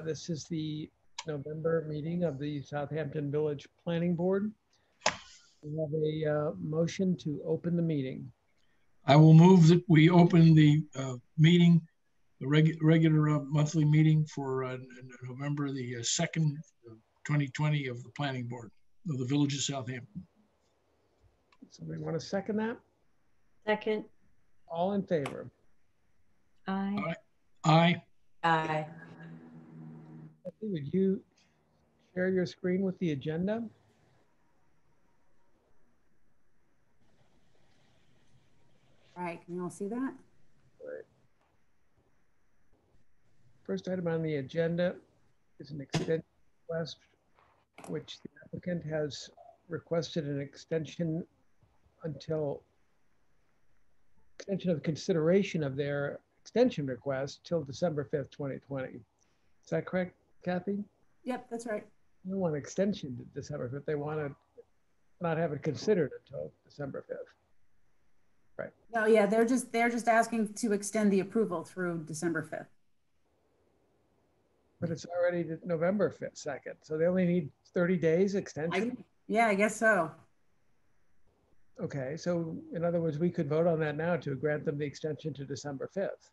This is the November meeting of the Southampton Village Planning Board. We have a motion to open the meeting. I will move that we open the meeting, the regular monthly meeting for November the 2nd, 2020 of the Planning Board of the Village of Southampton. Somebody want to second that? Second. All in favor? Aye. Aye. Aye. Would you share your screen with the agenda? All right, can you all see that? Right. First item on the agenda is an extension request, which the applicant has requested an extension until extension of consideration of their extension request till December 5th, 2020. Is that correct, Kathy? Yep, that's right. They don't want an extension to December 5th. They want to not have it considered until December 5th. Right. No, yeah, they're just asking to extend the approval through December 5th. But it's already November 5th, 2nd. So they only need 30 days extension? Yeah, I guess so. Okay, so in other words, we could vote on that now to grant them the extension to December 5th.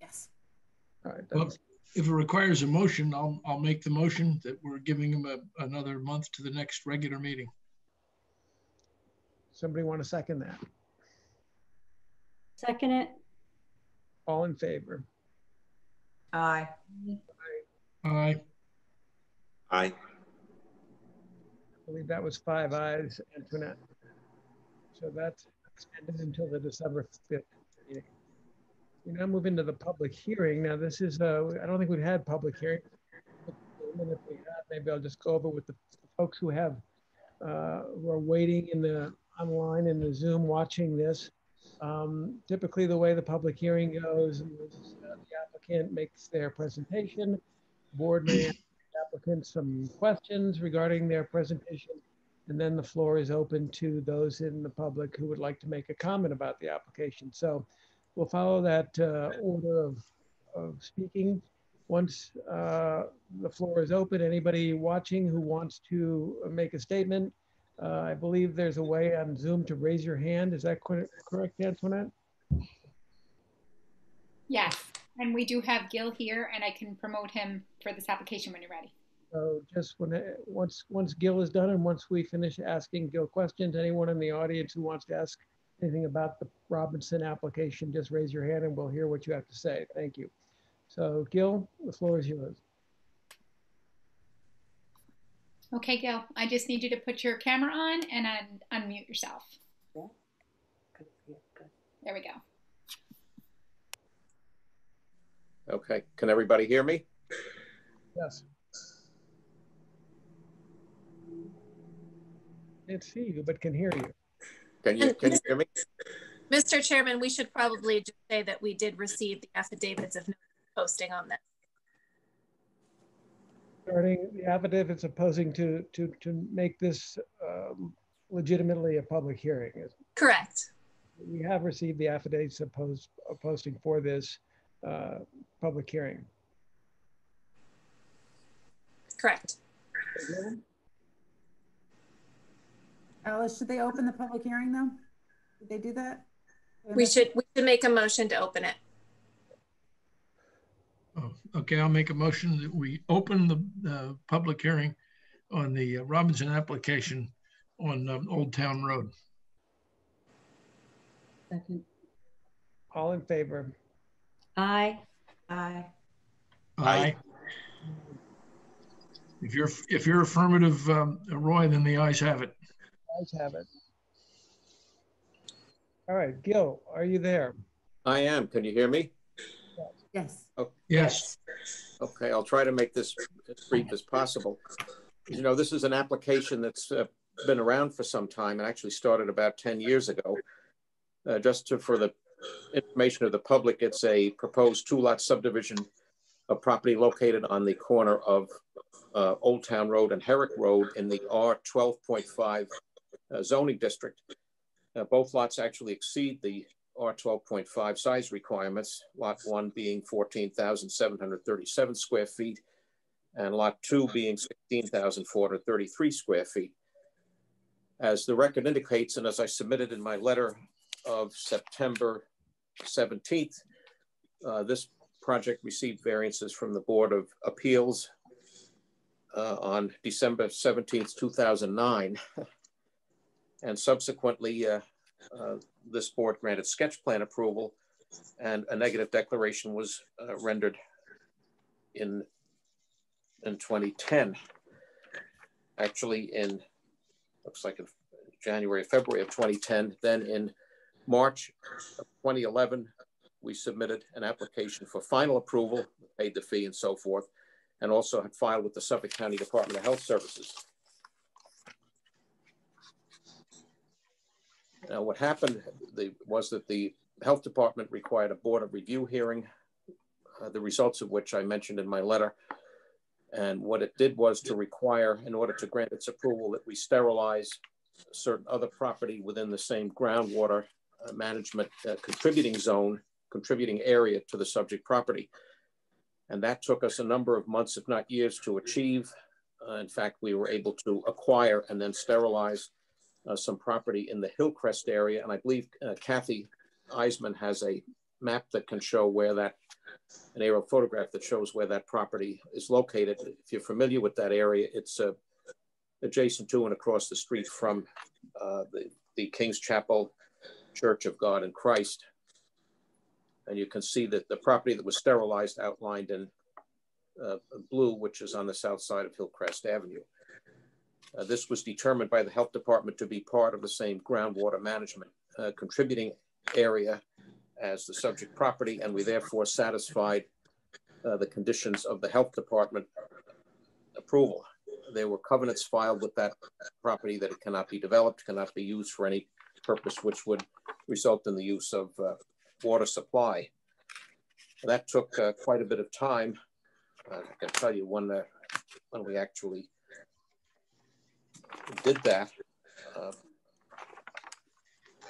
Yes. All right. Well, if it requires a motion, I'll make the motion that we're giving them another month to the next regular meeting. Somebody want to second that? Second it. All in favor? Aye. Aye. Aye. I believe that was 5 ayes, Antoinette. So that's extended until the December 5th meeting. We now move into the public hearing. Now this is, I don't think we've had public hearing. And if we have, maybe I'll just go over with the folks who have, who are waiting in the online in the Zoom watching this. Typically the way the public hearing goes is the applicant makes their presentation. Board may ask the applicant some questions regarding their presentation, and then the floor is open to those in the public who would like to make a comment about the application. So we'll follow that order of speaking. Once the floor is open, anybody watching who wants to make a statement, I believe there's a way on Zoom to raise your hand. Is that correct, Antoinette? Yes, and we do have Gil here, and I can promote him for this application when you're ready. So just once Gil is done, and once we finish asking Gil questions, anyone in the audience who wants to ask anything about the Robinson application, just raise your hand and we'll hear what you have to say. Thank you. So Gil, the floor is yours. Okay, Gil, I just need you to put your camera on and unmute yourself. Yeah. Good. There we go. Okay, can everybody hear me? Yes. Can't see you, but can hear you. Can you hear me? Mr. Chairman, we should probably just say that we did receive the affidavits of posting on this. Regarding the affidavits opposing to make this legitimately a public hearing. Correct. We have received the affidavits of posting for this public hearing. Correct. Alice, should they open the public hearing though? Did they do that? We should make a motion to open it. Oh, okay, I'll make a motion that we open the public hearing on the Robinson application on Old Town Road. Second. All in favor? Aye. Aye. Aye. If you're affirmative, Roy, then the ayes have it. Ayes have it. All right, Gil, are you there? I am. Can you hear me? Yes. Oh, Yes. okay, I'll try to make this as brief as possible. You know, this is an application that's been around for some time and actually started about 10 years ago. For the information of the public, it's a proposed 2-lot subdivision of property located on the corner of Old Town Road and Herrick Road in the R12.5 zoning district. Both lots actually exceed the R12.5 size requirements, lot 1 being 14,737 square feet, and lot 2 being 16,433 square feet. As the record indicates, and as I submitted in my letter of September 17th, this project received variances from the Board of Appeals on December 17th, 2009. And subsequently, this board granted sketch plan approval, and a negative declaration was rendered in 2010. Actually, looks like in January, February of 2010. Then in March of 2011, we submitted an application for final approval, paid the fee and so forth, and also had filed with the Suffolk County Department of Health Services. Now, what happened was that the health department required a board of review hearing, the results of which I mentioned in my letter. And what it did was to require, in order to grant its approval, that we sterilize certain other property within the same groundwater management contributing zone, contributing area to the subject property. And that took us a number of months, if not years, to achieve. In fact, we were able to acquire and then sterilize some property in the Hillcrest area. And I believe Kathy Eisman has a map that can show where that, an aerial photograph that shows where that property is located. If you're familiar with that area, it's adjacent to and across the street from the King's Chapel Church of God in Christ. And you can see that the property that was sterilized outlined in blue, which is on the south side of Hillcrest Avenue. This was determined by the health department to be part of the same groundwater management contributing area as the subject property, and we therefore satisfied the conditions of the health department approval. There were covenants filed with that property that it cannot be developed, cannot be used for any purpose which would result in the use of water supply. That took quite a bit of time. I can tell you when we actually did that.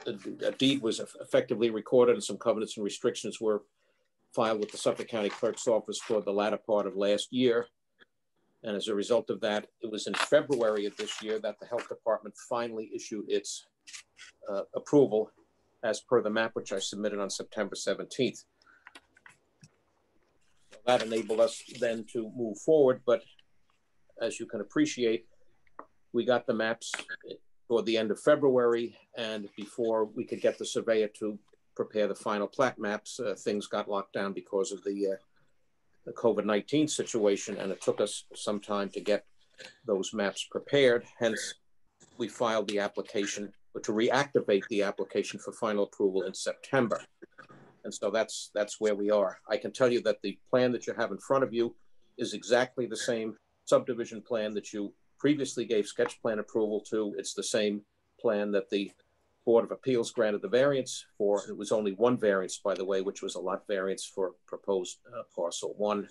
A deed was effectively recorded and some covenants and restrictions were filed with the Suffolk County Clerk's office for the latter part of last year. And as a result of that, it was in February of this year that the health department finally issued its approval as per the map, which I submitted on September 17th. So that enabled us then to move forward. But as you can appreciate, we got the maps toward the end of February, and before we could get the surveyor to prepare the final plat maps, things got locked down because of the COVID-19 situation, and it took us some time to get those maps prepared. Hence, we filed the application, or to reactivate the application for final approval in September. And so that's where we are. I can tell you that the plan that you have in front of you is exactly the same subdivision plan that you previously gave sketch plan approval to. It's the same plan that the Board of Appeals granted the variance for. It was only one variance, by the way, which was a lot variance for proposed parcel 1.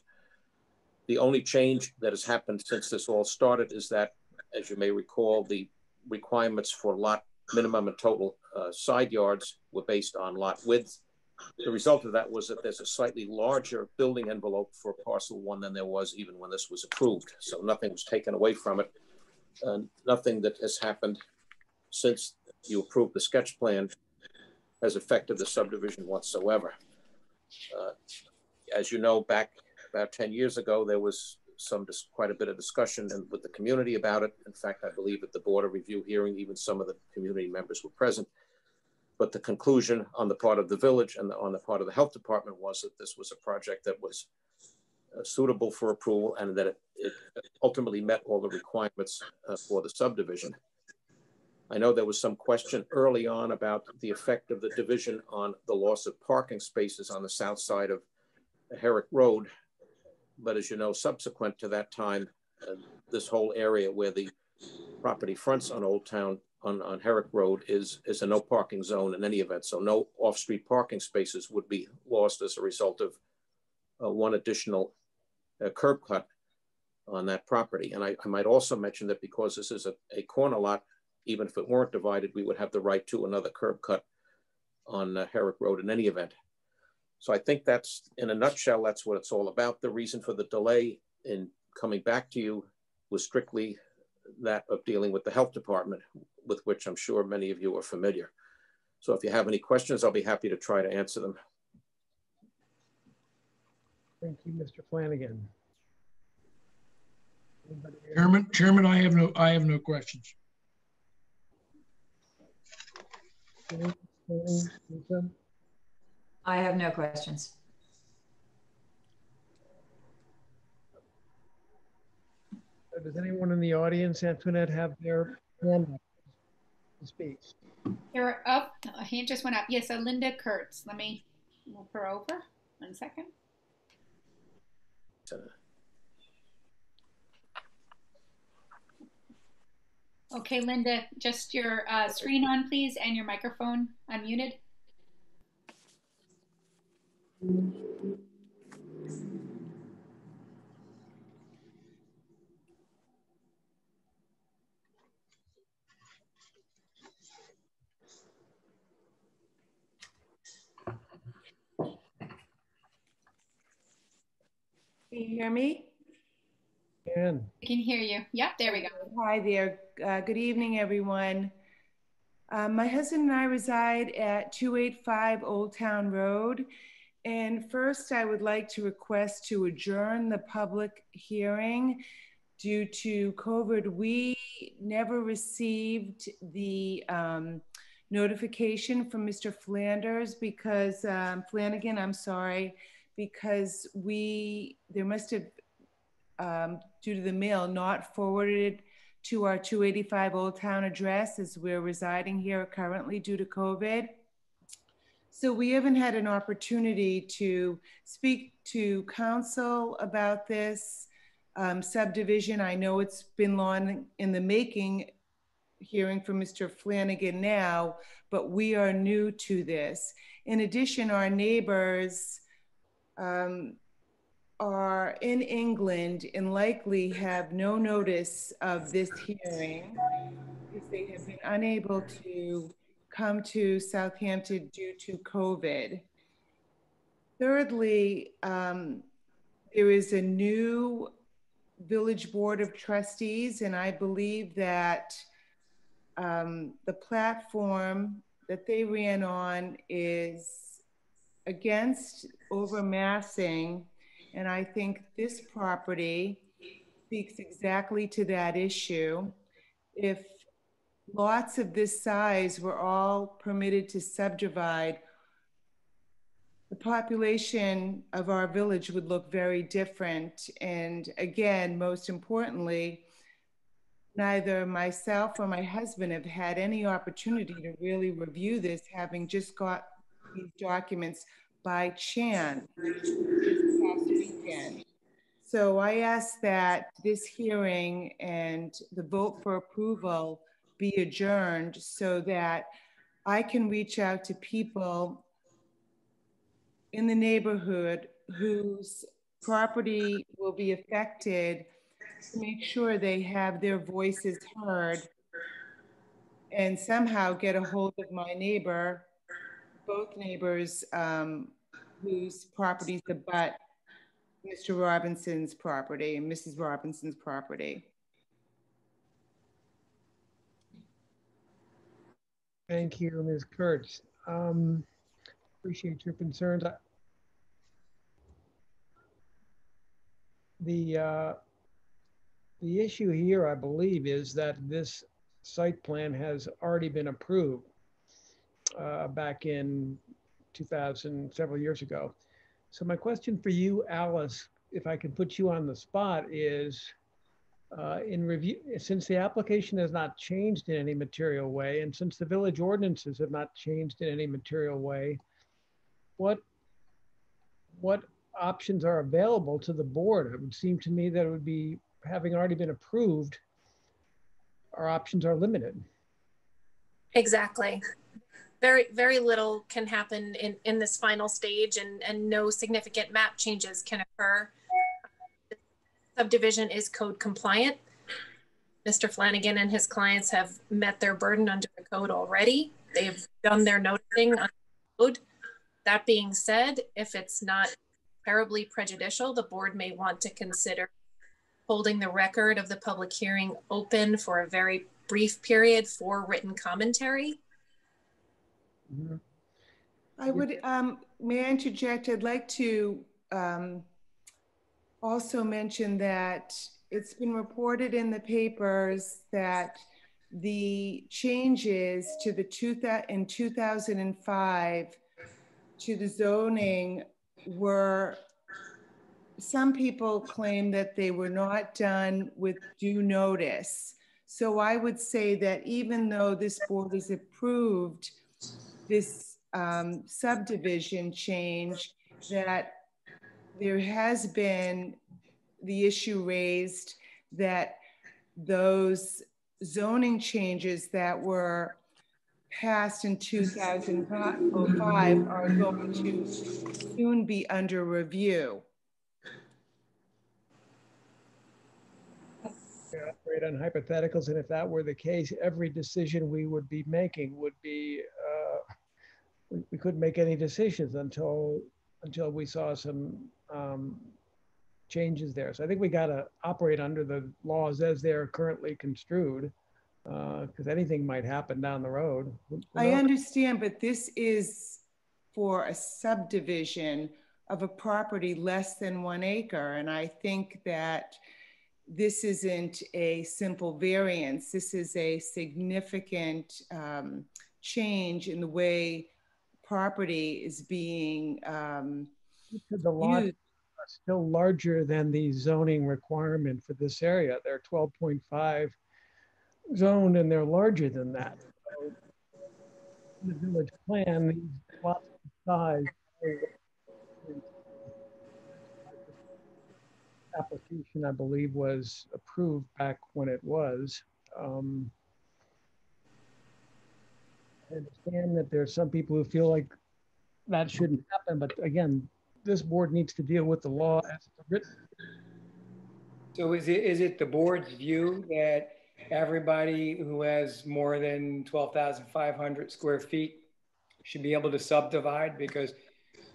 The only change that has happened since this all started is that, as you may recall, the requirements for lot minimum and total side yards were based on lot width. The result of that was that there's a slightly larger building envelope for parcel 1 than there was even when this was approved. So nothing was taken away from it. Nothing that has happened since you approved the sketch plan has affected the subdivision whatsoever. As you know, back about 10 years ago, there was quite a bit of discussion with the community about it. In fact, I believe at the Board of Review hearing, even some of the community members were present. But the conclusion on the part of the village and on the part of the health department was that this was a project that was suitable for approval and that it ultimately met all the requirements for the subdivision. I know there was some question early on about the effect of the division on the loss of parking spaces on the south side of Herrick Road. But as you know, subsequent to that time, this whole area where the property fronts on Old Town on Herrick Road is a no parking zone in any event. So no off-street parking spaces would be lost as a result of one additional curb cut on that property. And I might also mention that because this is a corner lot, even if it weren't divided, we would have the right to another curb cut on Herrick Road in any event. So I think that's, in a nutshell, that's what it's all about. The reason for the delay in coming back to you was strictly that of dealing with the health department, with which I'm sure many of you are familiar. So if you have any questions, I'll be happy to try to answer them. Thank you, Mr. Flanagan. Anybody else? Chairman, I have no questions. Lisa? I have no questions. Does anyone in the audience, Antoinette, have their hand up to speak? You're up. A hand just went up. Yes, so Linda Kurtz. Let me move her over. 1 second. Okay, Linda, just your screen on, please, and your microphone unmuted. Can you hear me? And I can hear you. Yep, there we go. Hi there. Good evening, everyone. My husband and I reside at 285 Old Town Road. And first, I would like to request to adjourn the public hearing. Due to COVID, we never received the notification from Mr. Flanders because, Flanagan, I'm sorry, because there must have, due to the mail, not forwarded to our 285 Old Town address as we're residing here currently due to COVID. So we haven't had an opportunity to speak to council about this subdivision. I know it's been long in the making, hearing from Mr. Flanagan now, but we are new to this. In addition, our neighbors are in England and likely have no notice of this hearing because they have been unable to come to Southampton due to COVID. Thirdly, there is a new Village Board of Trustees, and I believe that the platform that they ran on is against overmassing, and I think this property speaks exactly to that issue. If lots of this size were all permitted to subdivide, the population of our village would look very different. And again, most importantly, neither myself or my husband have had any opportunity to really review this, having just got these documents by chance this past weekend. So I ask that this hearing and the vote for approval be adjourned so that I can reach out to people in the neighborhood whose property will be affected to make sure they have their voices heard and somehow get a hold of my neighbor, both neighbors whose properties abut Mr. Robinson's property and Mrs. Robinson's property. thank you, Ms. Kurtz. Appreciate your concerns. The issue here, I believe, is that this site plan has already been approved back in 2000, several years ago. So my question for you, Alice, if I can put you on the spot, is in review, since the application has not changed in any material way, and since the village ordinances have not changed in any material way, what options are available to the board? It would seem to me that it would be, having already been approved, our options are limited. Exactly. Very, very little can happen in this final stage, and no significant map changes can occur. The subdivision is code compliant. Mr. Flanagan and his clients have met their burden under the code already. They've done their noticing under code. That being said, if it's not terribly prejudicial, the board may want to consider holding the record of the public hearing open for a very brief period for written commentary. Mhm. I would, may I interject? I'd like to also mention that it's been reported in the papers that the changes to the in 2005 to the zoning were, some people claim that they were not done with due notice. So I would say that even though this board has approved this subdivision change, that there has been the issue raised that those zoning changes that were passed in 2005 are going to soon be under review. Operate on hypotheticals, and if that were the case, every decision we would be making would be, we couldn't make any decisions until we saw some changes there. So I think we got to operate under the laws as they're currently construed, because anything might happen down the road. I understand, but this is for a subdivision of a property less than 1 acre. And I think that this isn't a simple variance. This is a significant change in the way property is being the lot used. are still larger than the zoning requirement for this area. They're 12.5 zoned, and they're larger than that. So in the village plan, these lots of size application, I believe, was approved back when it was. I understand that there's some people who feel like that shouldn't happen, but again, this board needs to deal with the law as it's written. So is it the board's view that everybody who has more than 12,500 square feet should be able to subdivide? Because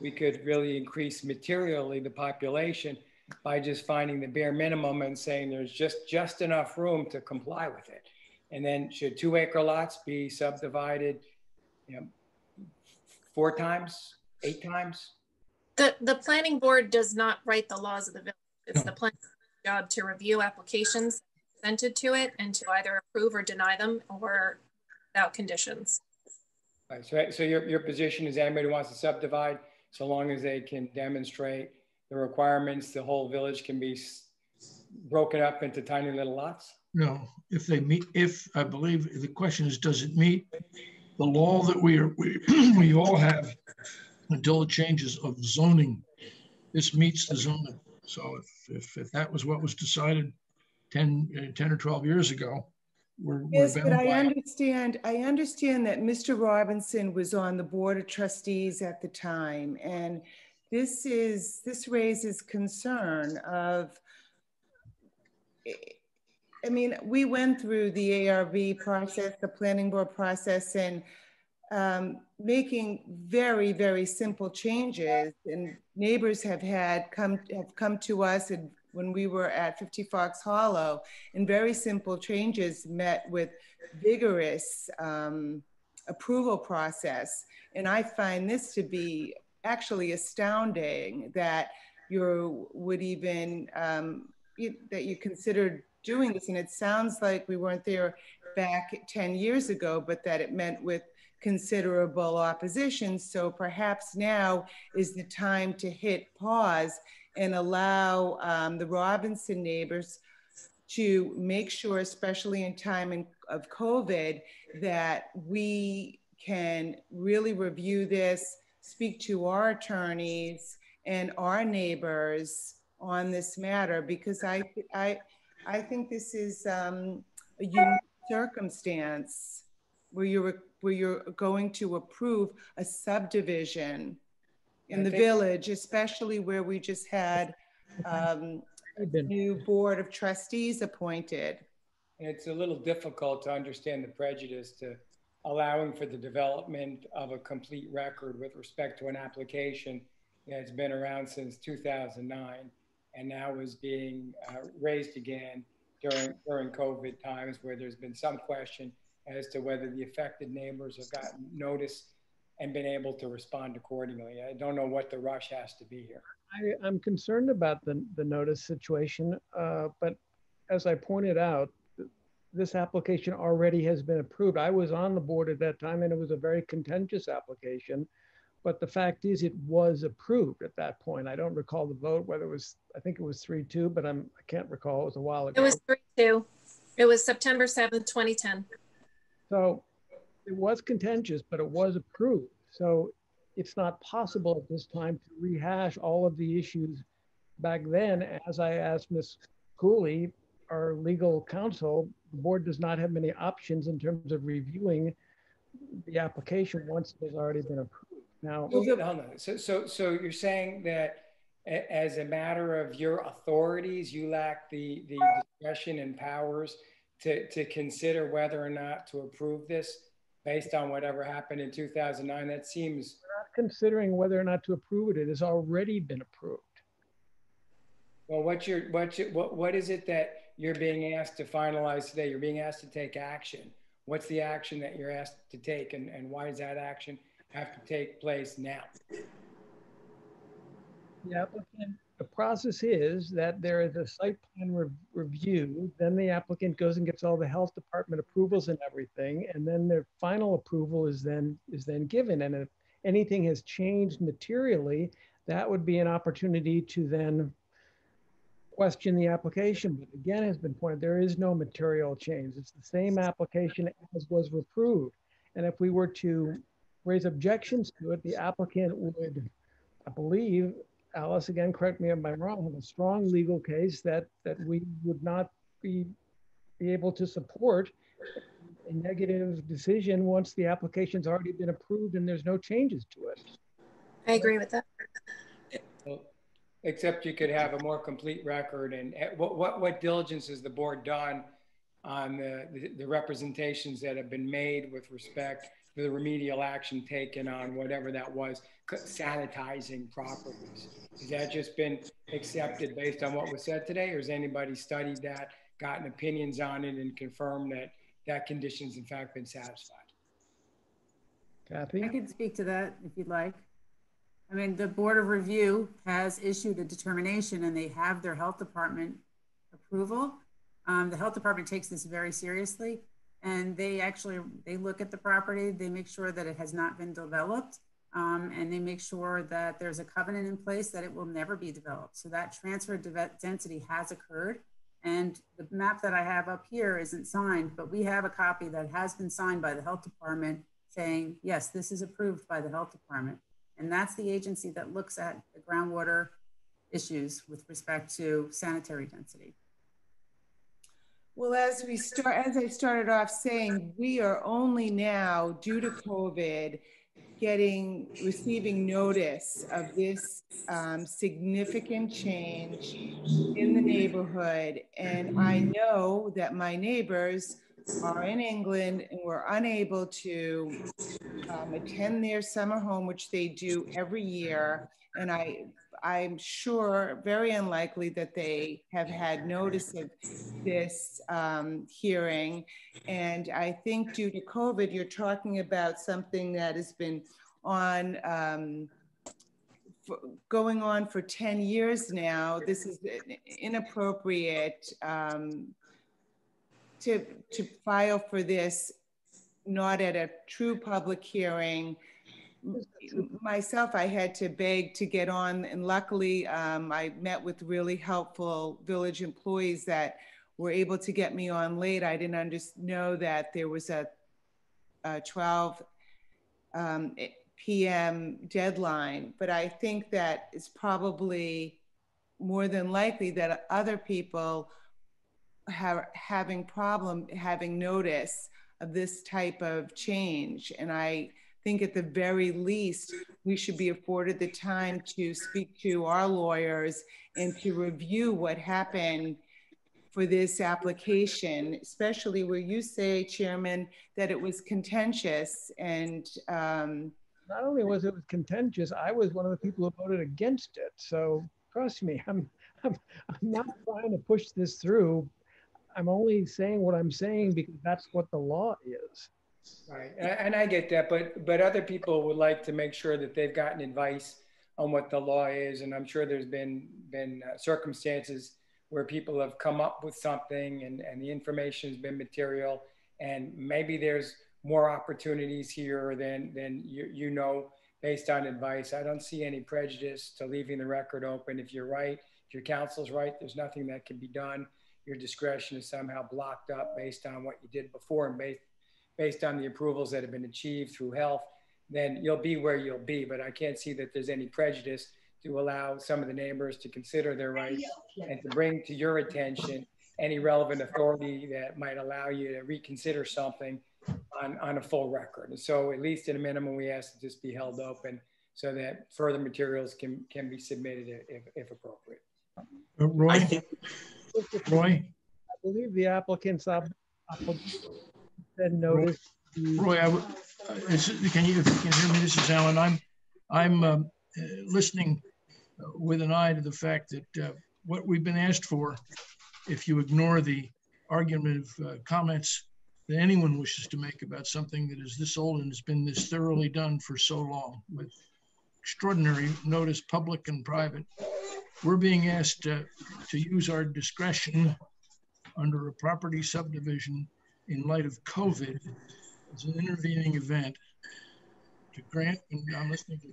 we could really increase materially the population by just finding the bare minimum and saying there's just enough room to comply with it. And then should 2 acre lots be subdivided, 4 times, 8 times? The planning board does not write the laws of the village. It's the planning board's job to review applications presented to it and to either approve or deny them or without conditions. Right, so your position is anybody who wants to subdivide, so long as they can demonstrate the requirements, the whole village can be broken up into tiny little lots? No, if they meet, I believe the question is, does it meet the law that we all have until the changes of zoning? This meets the zoning. So if that was what was decided 10 or 12 years ago, yes, we're but bound I by understand that Mr. Robinson was on the board of trustees at the time, and this raises concern of, I mean, we went through the ARB process, the planning board process, and making very, very simple changes, and neighbors have come to us, and when we were at 50 Fox Hollow, and very simple changes met with vigorous approval process. And I find this to be actually astounding that you would even, that you considered doing this. And it sounds like we weren't there back 10 years ago, but that it meant with considerable opposition. So perhaps now is the time to hit pause and allow the Robinson neighbors to make sure, especially in time of COVID, that we can really review this, speak to our attorneys and our neighbors on this matter, because I think this is a unique circumstance where you're going to approve a subdivision in the village, especially where we just had a new board of trustees appointed. And it's a little difficult to understand the prejudice to allowing for the development of a complete record with respect to an application that's been around since 2009 and now is being raised again during COVID times, where there's been some question as to whether the affected neighbors have gotten notice and been able to respond accordingly. I don't know what the rush has to be here. I'm concerned about the notice situation, but as I pointed out, this application already has been approved. I was on the board at that time and it was a very contentious application, but the fact is it was approved at that point. I don't recall the vote, whether it was, I think it was 3-2, but I can't recall, it was a while ago. It was 3-2. It was September 7th, 2010. So it was contentious, but it was approved. So it's not possible at this time to rehash all of the issues back then. As I asked Ms. Cooley, our legal counsel, the board does not have many options in terms of reviewing the application once it has already been approved. Now, hold on. So you're saying that as a matter of your authorities, you lack the discretion and powers to consider whether or not to approve this based on whatever happened in 2009? That seems... We're not considering whether or not to approve it. It has already been approved. Well, what is it that you're being asked to finalize today? You're being asked to take action. What's the action that you're asked to take, and why does that action have to take place now? The process is that there is a site plan review, then the applicant goes and gets all the health department approvals and everything, and then their final approval is then given. And if anything has changed materially, that would be an opportunity to then question the application. But again, has been pointed, there is no material change. It's the same application as was approved. And if we were to raise objections to it, the applicant would, I believe, Alice, again, correct me if I'm wrong, have a strong legal case that we would not be able to support a negative decision once the application's already been approved and there's no changes to it. I agree with that. Well, except you could have a more complete record. And what diligence has the board done on the representations that have been made with respect to the remedial action taken on whatever that was, sanitizing properties? Has that just been accepted based on what was said today, or has anybody studied that, gotten opinions on it, and confirmed that that condition's in fact been satisfied? Kathy? I can speak to that if you'd like. I mean, the Board of Review has issued a determination and they have their health department approval. The health department takes this very seriously, and they look at the property, they make sure that it has not been developed, and they make sure that there's a covenant in place that it will never be developed. So that transfer density has occurred. And the map that I have up here isn't signed, but we have a copy that has been signed by the health department saying, yes, this is approved by the health department. And that's the agency that looks at the groundwater issues with respect to sanitary density. Well, as I started off saying, we are only now, due to COVID, receiving notice of this significant change in the neighborhood. And I know that my neighbors are in England and were unable to attend their summer home, which they do every year. And I'm sure, very unlikely, that they have had notice of this hearing. And I think due to COVID, you're talking about something that has been going on for 10 years now. This is inappropriate to file for this, not at a true public hearing. Myself, I had to beg to get on, and luckily I met with really helpful village employees that were able to get me on late. I didn't know that there was a 12 p.m. deadline, but I think that it's probably more than likely that other people having notice of this type of change. And I think at the very least, we should be afforded the time to speak to our lawyers and to review what happened for this application, especially where you say, Chairman, that it was contentious and not only was it contentious, I was one of the people who voted against it. So trust me, I'm not trying to push this through. I'm only saying what I'm saying because that's what the law is. Right, and I get that, but other people would like to make sure that they've gotten advice on what the law is, and I'm sure there's been circumstances where people have come up with something and the information has been material, and maybe there's more opportunities here than you know based on advice. I don't see any prejudice to leaving the record open. If you're right, if your counsel's right, there's nothing that can be done. Your discretion is somehow blocked up based on what you did before and based on the approvals that have been achieved through health, then you'll be where you'll be. But I can't see that there's any prejudice to allow some of the neighbors to consider their rights and to bring to your attention any relevant authority that might allow you to reconsider something on a full record. And so at least at a minimum, we ask that this be held open so that further materials can be submitted if appropriate. Roy? Roy? I believe the applicants then notice. Roy, can you hear me? This is Alan. I'm listening with an eye to the fact that what we've been asked for, if you ignore the argumentative comments that anyone wishes to make about something that is this old and has been this thoroughly done for so long with extraordinary notice, public and private, we're being asked to use our discretion under a property subdivision in light of COVID as an intervening event to grant, and I'm listening to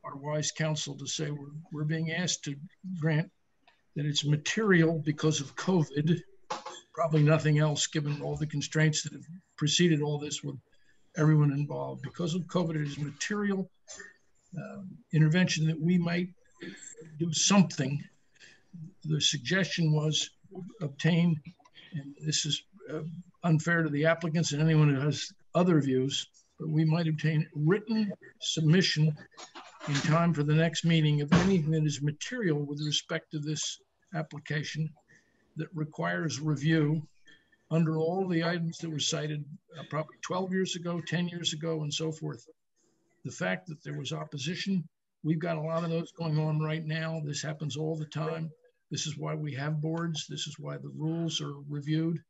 our wise counsel to say we're being asked to grant that it's material because of COVID, probably nothing else given all the constraints that have preceded all this with everyone involved. Because of COVID, it is material intervention that we might do something. The suggestion was obtain, and this is unfair to the applicants and anyone who has other views, but we might obtain written submission in time for the next meeting of anything that is material with respect to this application that requires review under all the items that were cited probably 12 years ago, 10 years ago, and so forth. The fact that there was opposition, we've got a lot of those going on right now. This happens all the time. This is why we have boards. This is why the rules are reviewed.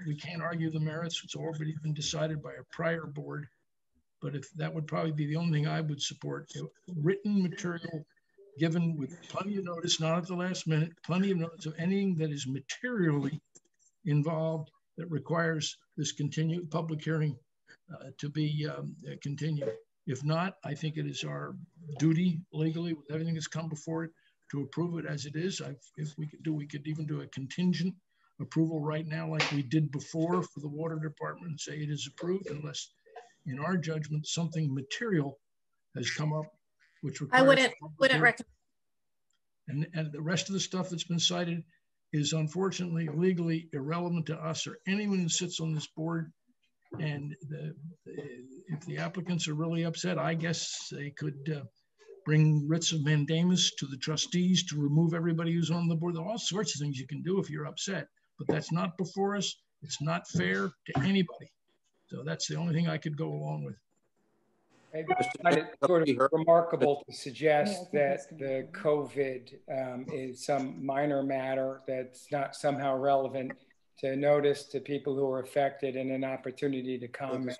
We can't argue the merits. It's already been decided by a prior board. But if that would probably be the only thing I would support, written material given with plenty of notice, not at the last minute, plenty of notice of anything that is materially involved that requires this continued public hearing to be continued. If not, I think it is our duty legally with everything that's come before it to approve it as it is. If we could even do a contingent approval right now like we did before for the water department and say it is approved unless in our judgment something material has come up which requires I wouldn't recommend. And the rest of the stuff that's been cited is unfortunately legally irrelevant to us or anyone who sits on this board. And if the applicants are really upset, I guess they could bring writs of mandamus to the trustees to remove everybody who's on the board. There are all sorts of things you can do if you're upset, but that's not before us. It's not fair to anybody. So that's the only thing I could go along with. It's sort of remarkable to suggest that the COVID is some minor matter that's not somehow relevant to notice to people who are affected and an opportunity to comment.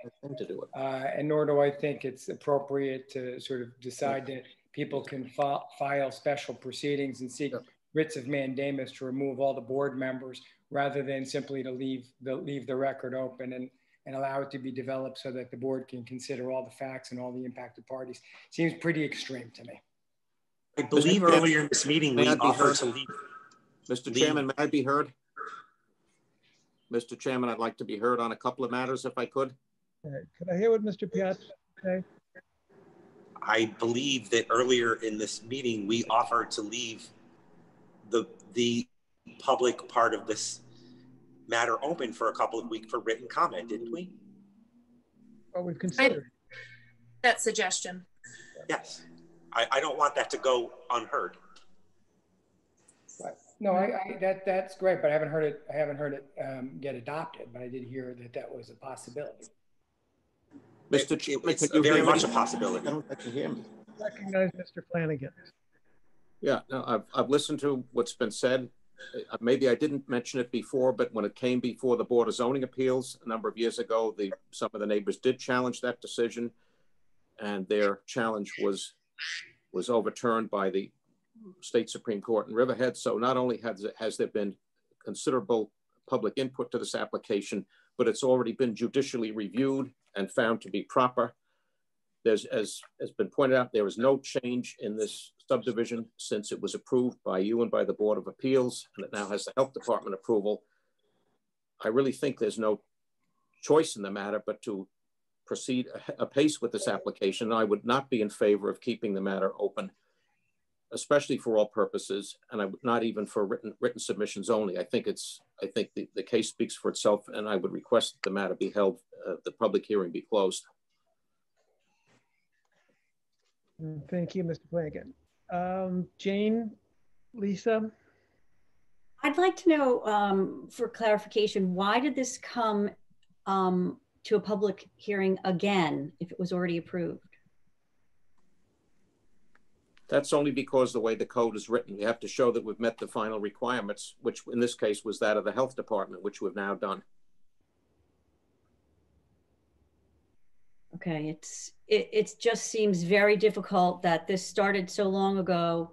And nor do I think it's appropriate to sort of decide that people can file special proceedings and seek writs of mandamus to remove all the board members rather than simply to leave the record open and allow it to be developed so that the board can consider all the facts and all the impacted parties. Seems pretty extreme to me. I believe earlier in this meeting, we offered to leave. Mr. Chairman, may I be heard? Mr. Chairman, I'd like to be heard on a couple of matters if I could. Could I hear what Mr. Piazza say? I believe that earlier in this meeting, we offered to leave the public part of this matter open for a couple of weeks for written comment, didn't we? Well, we've considered that suggestion. Yes, I don't want that to go unheard. Right. No, that's great, but I haven't heard it get adopted, but I did hear that was a possibility. Mr. Chairman, It's very much a possibility. I don't think you hear me. Recognize Mr. Flanagan. Yeah, no, I've listened to what's been said. Maybe I didn't mention it before, but when it came before the Board of Zoning Appeals a number of years ago, some of the neighbors did challenge that decision, and their challenge was overturned by the State Supreme Court in Riverhead. So not only has there been considerable public input to this application, but it's already been judicially reviewed and found to be proper. There's, as has been pointed out, there is no change in this subdivision since it was approved by you and by the Board of Appeals, and it now has the Health Department approval. I really think there's no choice in the matter but to proceed apace with this application. I would not be in favor of keeping the matter open, especially for all purposes, and I would not even for written submissions only. I think the case speaks for itself, and I would request that the matter be held, the public hearing be closed. Thank you, Mr. Flanagan. Jane, Lisa? I'd like to know, for clarification, why did this come to a public hearing again if it was already approved? That's only because the way the code is written, we have to show that we've met the final requirements, which in this case was that of the Health Department, which we've now done. Okay, it just seems very difficult that this started so long ago.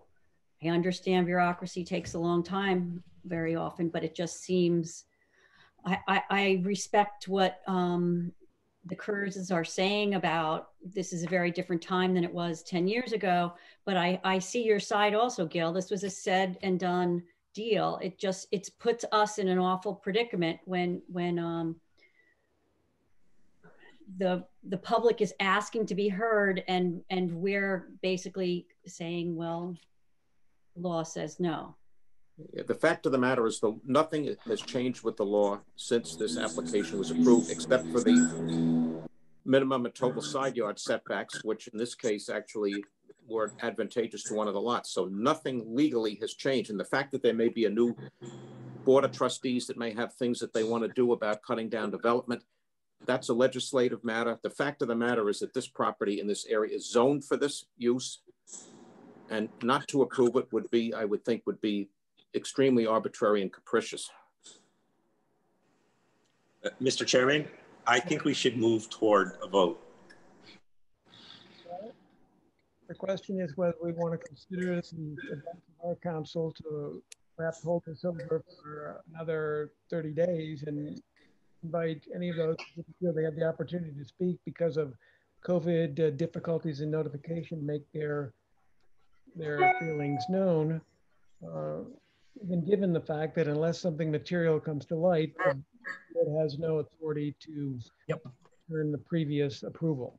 I understand bureaucracy takes a long time very often, but it just seems, I respect what the Kurzes are saying about this is a very different time than it was 10 years ago, but I see your side also, Gil. This was a said and done deal. It puts us in an awful predicament when the public is asking to be heard and we're basically saying, well, law says no. Yeah, the fact of the matter is nothing has changed with the law since this application was approved, except for the minimum and total side yard setbacks, which in this case actually were advantageous to one of the lots. So nothing legally has changed. And the fact that there may be a new board of trustees that may have things that they want to do about cutting down development, that's a legislative matter. The fact of the matter is that this property in this area is zoned for this use, and not to approve it would be, I would think, would be extremely arbitrary and capricious. Mr. Chairman, I think we should move toward a vote. The question is whether we want to consider this in advance of our council to perhaps hold this over for another 30 days and invite any of those who feel they have the opportunity to speak because of COVID difficulties in notification, make their feelings known. Even given the fact that unless something material comes to light, it has no authority to turn the previous approval.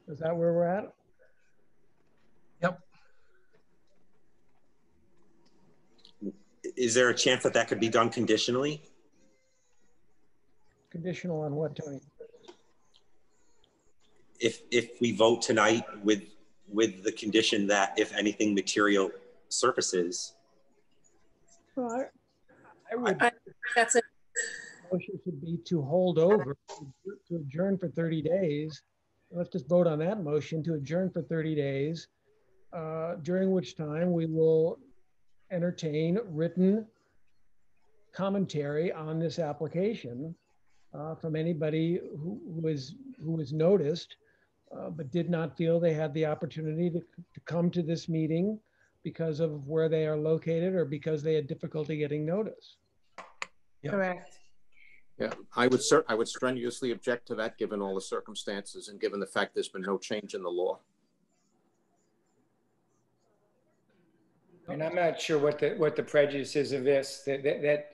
Is that where we're at? Yep. Is there a chance that that could be done conditionally? Conditional on what, Tony? If we vote tonight with the condition that if anything material surfaces. Well, I would. That's a Motion should be to hold over, to adjourn for 30 days. Let's just vote on that motion to adjourn for 30 days, during which time we will entertain written commentary on this application from anybody who was noticed, but did not feel they had the opportunity to come to this meeting because of where they are located or because they had difficulty getting notice. Yep. Correct. Yeah, I would strenuously object to that given all the circumstances and given the fact there's been no change in the law. And I'm not sure what the prejudice is of this, that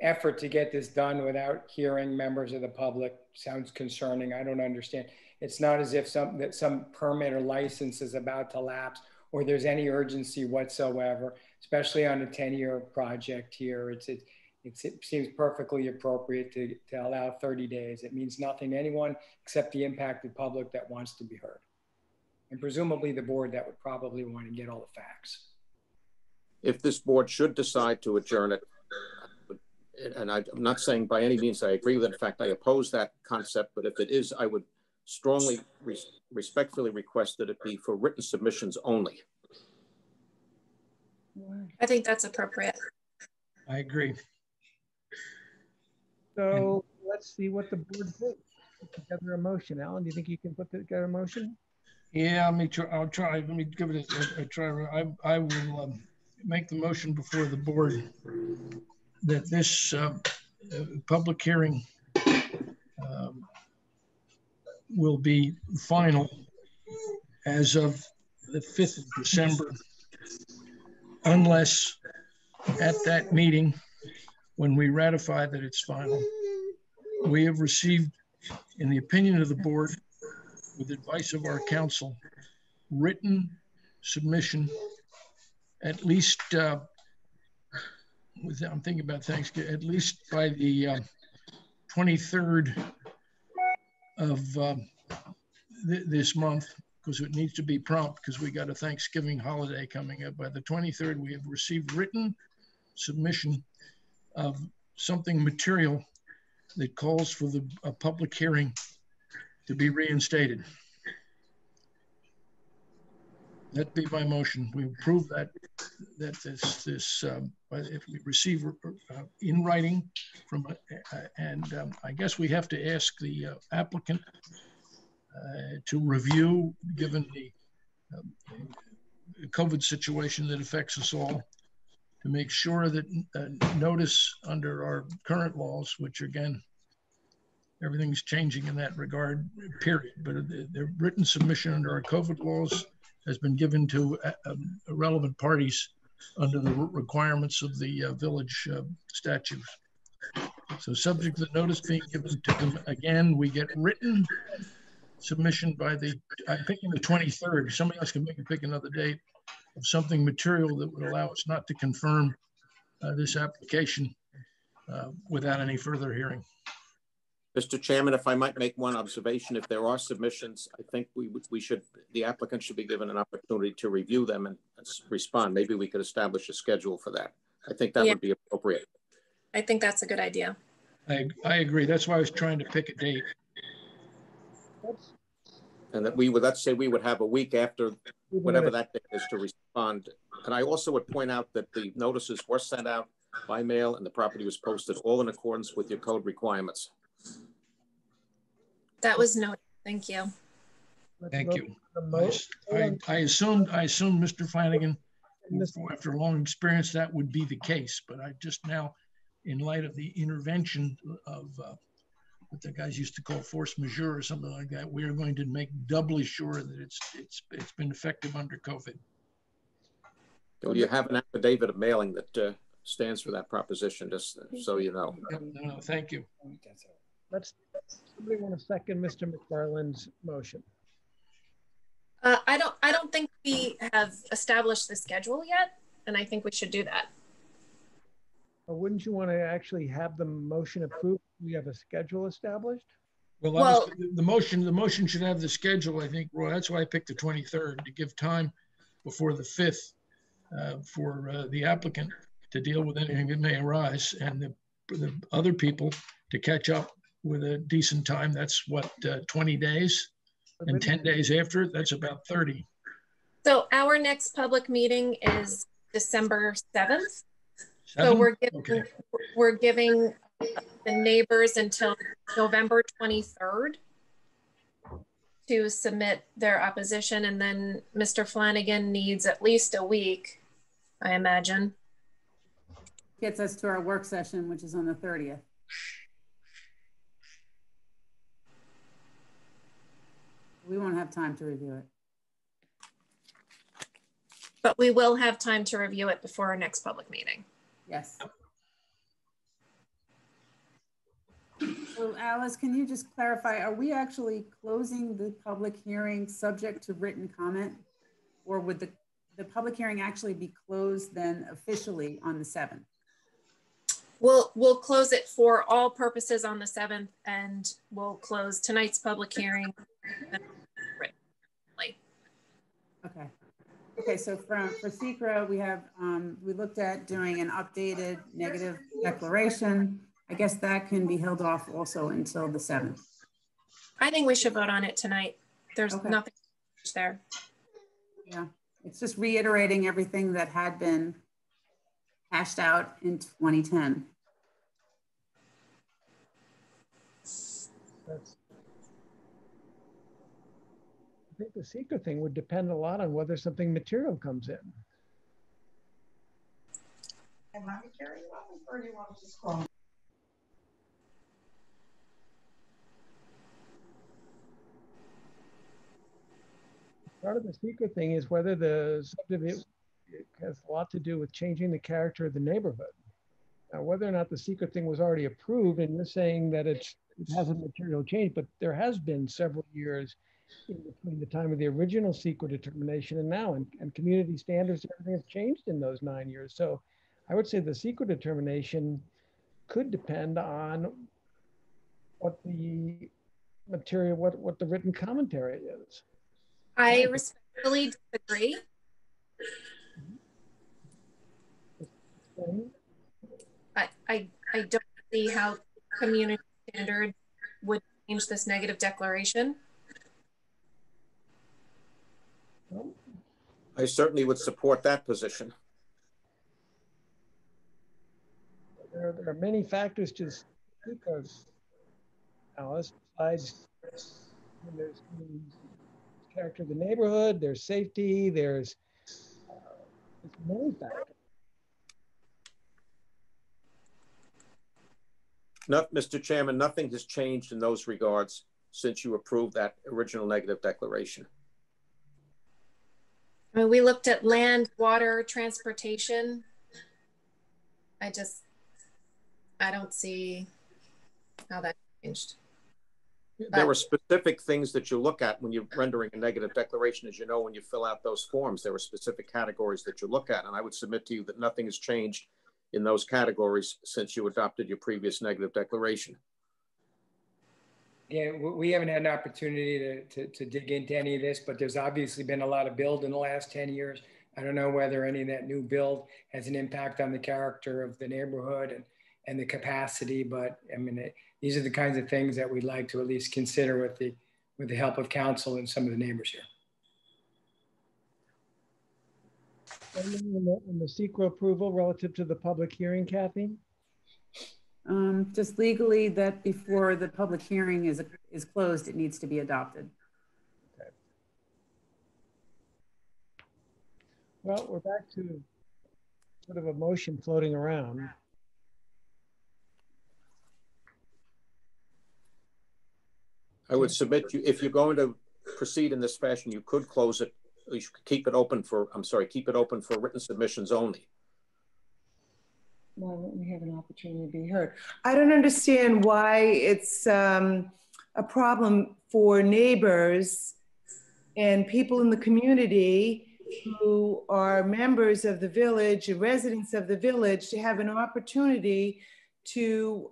effort to get this done without hearing members of the public sounds concerning. I don't understand. It's not as if some permit or license is about to lapse or there's any urgency whatsoever, especially on a 10-year project here. It seems perfectly appropriate to allow 30 days. It means nothing to anyone except the impacted public that wants to be heard. And presumably the board that would probably want to get all the facts. if this board should decide to adjourn it, and I'm not saying by any means I agree with it. In fact, I oppose that concept, but if it is, I would strongly, respectfully request that it be for written submissions only. I think that's appropriate. I agree. So let's see what the board thinks. Put together a motion. Alan, do you think you can put together a motion? Yeah, I'll try. Let me give it a try. I will make the motion before the board that this public hearing will be final as of the 5th of December, unless at that meeting, when we ratify that it's final, we have received, in the opinion of the board, with advice of our counsel, written submission, at least, I'm thinking about Thanksgiving, at least by the 23rd of this month, because it needs to be prompt because we got a Thanksgiving holiday coming up. By the 23rd, we have received written submission of something material that calls for a public hearing to be reinstated. That'd be my motion. We approve that if we receive in writing from, I guess we have to ask the applicant to review, given the COVID situation that affects us all, to make sure that notice under our current laws, which again, everything's changing in that regard, period. But the written submission under our COVID laws has been given to relevant parties under the requirements of the village statutes. So subject to the notice being given to them, again, we get written submission by I'm picking the 23rd. Somebody else can pick another date of something material that would allow us not to confirm this application without any further hearing. Mr. Chairman, if I might make one observation, if there are submissions, I think the applicant should be given an opportunity to review them and respond. Maybe we could establish a schedule for that. I think that would be appropriate. I think that's a good idea. I agree. That's why I was trying to pick a date. And that let's say we would have a week after whatever that date is to respond. And I also would point out that the notices were sent out by mail and the property was posted all in accordance with your code requirements. That was noted. Thank you. Thank you. I assumed Mr. Flanagan, after a long experience, that would be the case. But I just now, in light of the intervention of what the guys used to call force majeure or something like that, we are going to make doubly sure that it's been effective under COVID. Well, you have an affidavit of mailing that stands for that proposition, just so you know. No, thank you. Somebody want to second Mr. McFarland's motion? I don't think we have established the schedule yet, and I think we should do that. Or wouldn't you want to actually have the motion approved? We have a schedule established? Well, the motion should have the schedule, I think, Roy. That's why I picked the 23rd, to give time before the 5th for the applicant to deal with anything that may arise, and the other people to catch up with a decent time. That's what, 20 days? And 10 days after, that's about 30. So our next public meeting is December 7th. So we're giving the neighbors until November 23rd to submit their opposition. And then Mr. Flanagan needs at least a week, I imagine. Gets us to our work session, which is on the 30th. We won't have time to review it. But we will have time to review it before our next public meeting. Yes. So Alice, can you just clarify, are we actually closing the public hearing subject to written comment? Or would the public hearing actually be closed then officially on the 7th? We'll close it for all purposes on the 7th, and we'll close tonight's public hearing. Okay. Okay, so for secra, we have, we looked at doing an updated negative declaration. I guess that can be held off also until the 7th. I think we should vote on it tonight. There's Okay. nothing there. Yeah, it's just reiterating everything that had been hashed out in 2010. I think the secret thing would depend a lot on whether something material comes in. Am I carrying on, or do you want to just scroll? Part of the secret thing is whether the subdivision has a lot to do with changing the character of the neighborhood. Now, whether or not the secret thing was already approved, and you're saying that it hasn't material changed, but there has been several years in between the time of the original secret determination and now, and community standards and everything has changed in those 9 years. So I would say the secret determination could depend on what the material, what the written commentary is. I respectfully disagree. I don't see how community standards would change this negative declaration. I certainly would support that position. There are many factors to speak of, Alice, besides there's character of the neighborhood, there's safety, there's many factors. No, Mr. Chairman, nothing has changed in those regards since you approved that original negative declaration. I mean, we looked at land, water, transportation. I don't see how that changed. There were specific things that you look at when you're rendering a negative declaration. As you know, when you fill out those forms, there were specific categories that you look at. And I would submit to you that nothing has changed in those categories since you adopted your previous negative declaration. Yeah, we haven't had an opportunity to dig into any of this, but there's obviously been a lot of build in the last 10 years. I don't know whether any of that new build has an impact on the character of the neighborhood and the capacity, but I mean, these are the kinds of things that we'd like to at least consider with the help of council and some of the neighbors here. And the secret approval relative to the public hearing, Kathy? Just legally that before the public hearing is closed, it needs to be adopted. Okay. Well, we're back to sort of a motion floating around. I would submit you, if you're going to proceed in this fashion, you could close it. You should keep it open for, keep it open for written submissions only. Why won't we have an opportunity to be heard? I don't understand why it's a problem for neighbors and people in the community who are members of the village and residents of the village to have an opportunity to,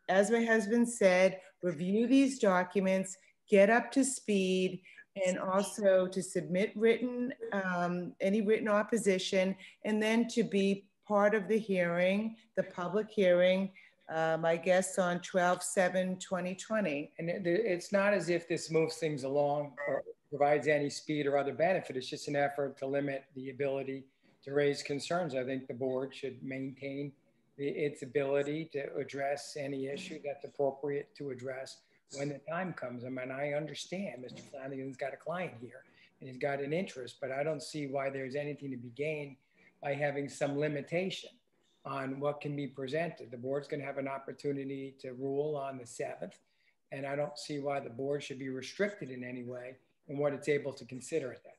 as my husband said, review these documents, get up to speed, and also to submit written, any written opposition, and then to be part of the hearing, the public hearing, I guess on 12/7/2020. And it's not as if this moves things along or provides any speed or other benefit. It's just an effort to limit the ability to raise concerns. I think the board should maintain its ability to address any issue that's appropriate to address when the time comes. I mean, I understand Mr. Flanagan's got a client here and he's got an interest, but I don't see why there's anything to be gained by having some limitation on what can be presented. The board's going to have an opportunity to rule on the 7th, and I don't see why the board should be restricted in any way in what it's able to consider at that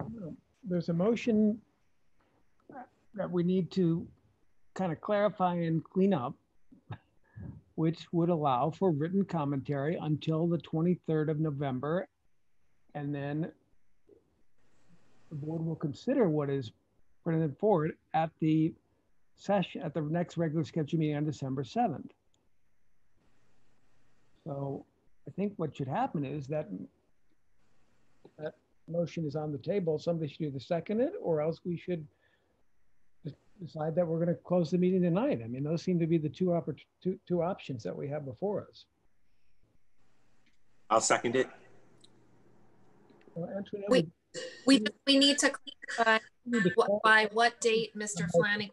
time. There's a motion that we need to kind of clarify and clean up, which would allow for written commentary until the 23rd of November, and then the board will consider what is printed forward at the session, at the next regular scheduled meeting on December 7th. So I think what should happen is that motion is on the table, somebody should either second it, or else we should decide that we're going to close the meeting tonight. I mean, those seem to be the two options that we have before us. I'll second it. Well, Antoinette, We need to clarify by what date Mr. Flanagan.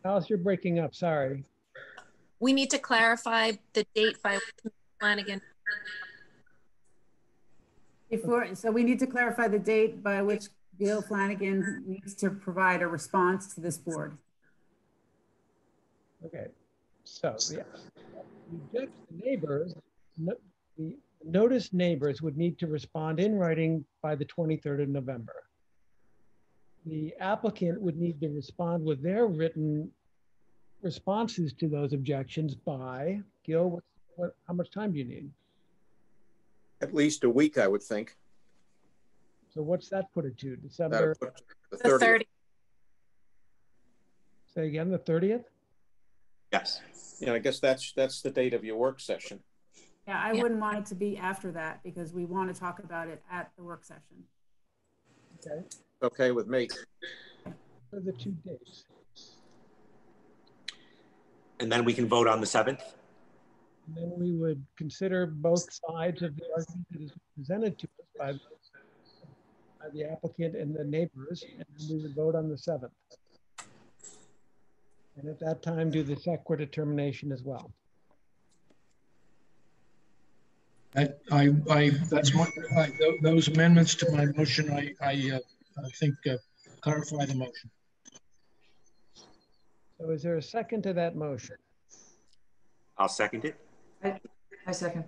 Alice, you're breaking up, sorry. We need to clarify the date by which Mr. Flanagan. So we need to clarify the date by which Gail Flanagan needs to provide a response to this board. Okay, so yeah, the neighbors, the notice neighbors would need to respond in writing by the 23rd of November. The applicant would need to respond with their written responses to those objections by, Gil, how much time do you need? At least a week, I would think. So what's that put it to? December? The 30th. Say again, the 30th? Yes. Yeah, I guess that's the date of your work session. Yeah, I wouldn't want it to be after that because we want to talk about it at the work session. Okay. Okay with me. For the 2 dates. And then we can vote on the 7th. And then we would consider both sides of the argument that is presented to us by the applicant and the neighbors, and then we would vote on the 7th. And at that time, do the SEQA determination as well. That's those amendments to my motion. I think clarify the motion. So is there a second to that motion? I'll second it. I second.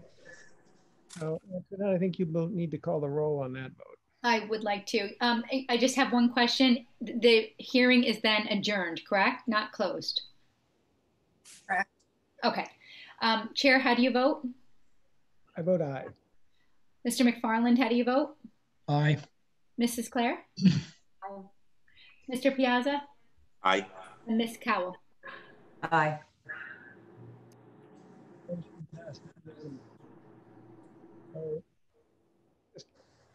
So Antoinette, I think you both need to call the roll on that vote. I would like to. I just have one question. The hearing is then adjourned, correct? Not closed. Correct. Okay. Chair, how do you vote? I vote aye. Mr. McFarland, how do you vote? Aye. Mrs. Claire? Aye. Mr. Piazza? Aye. And Ms. Cowell? Aye.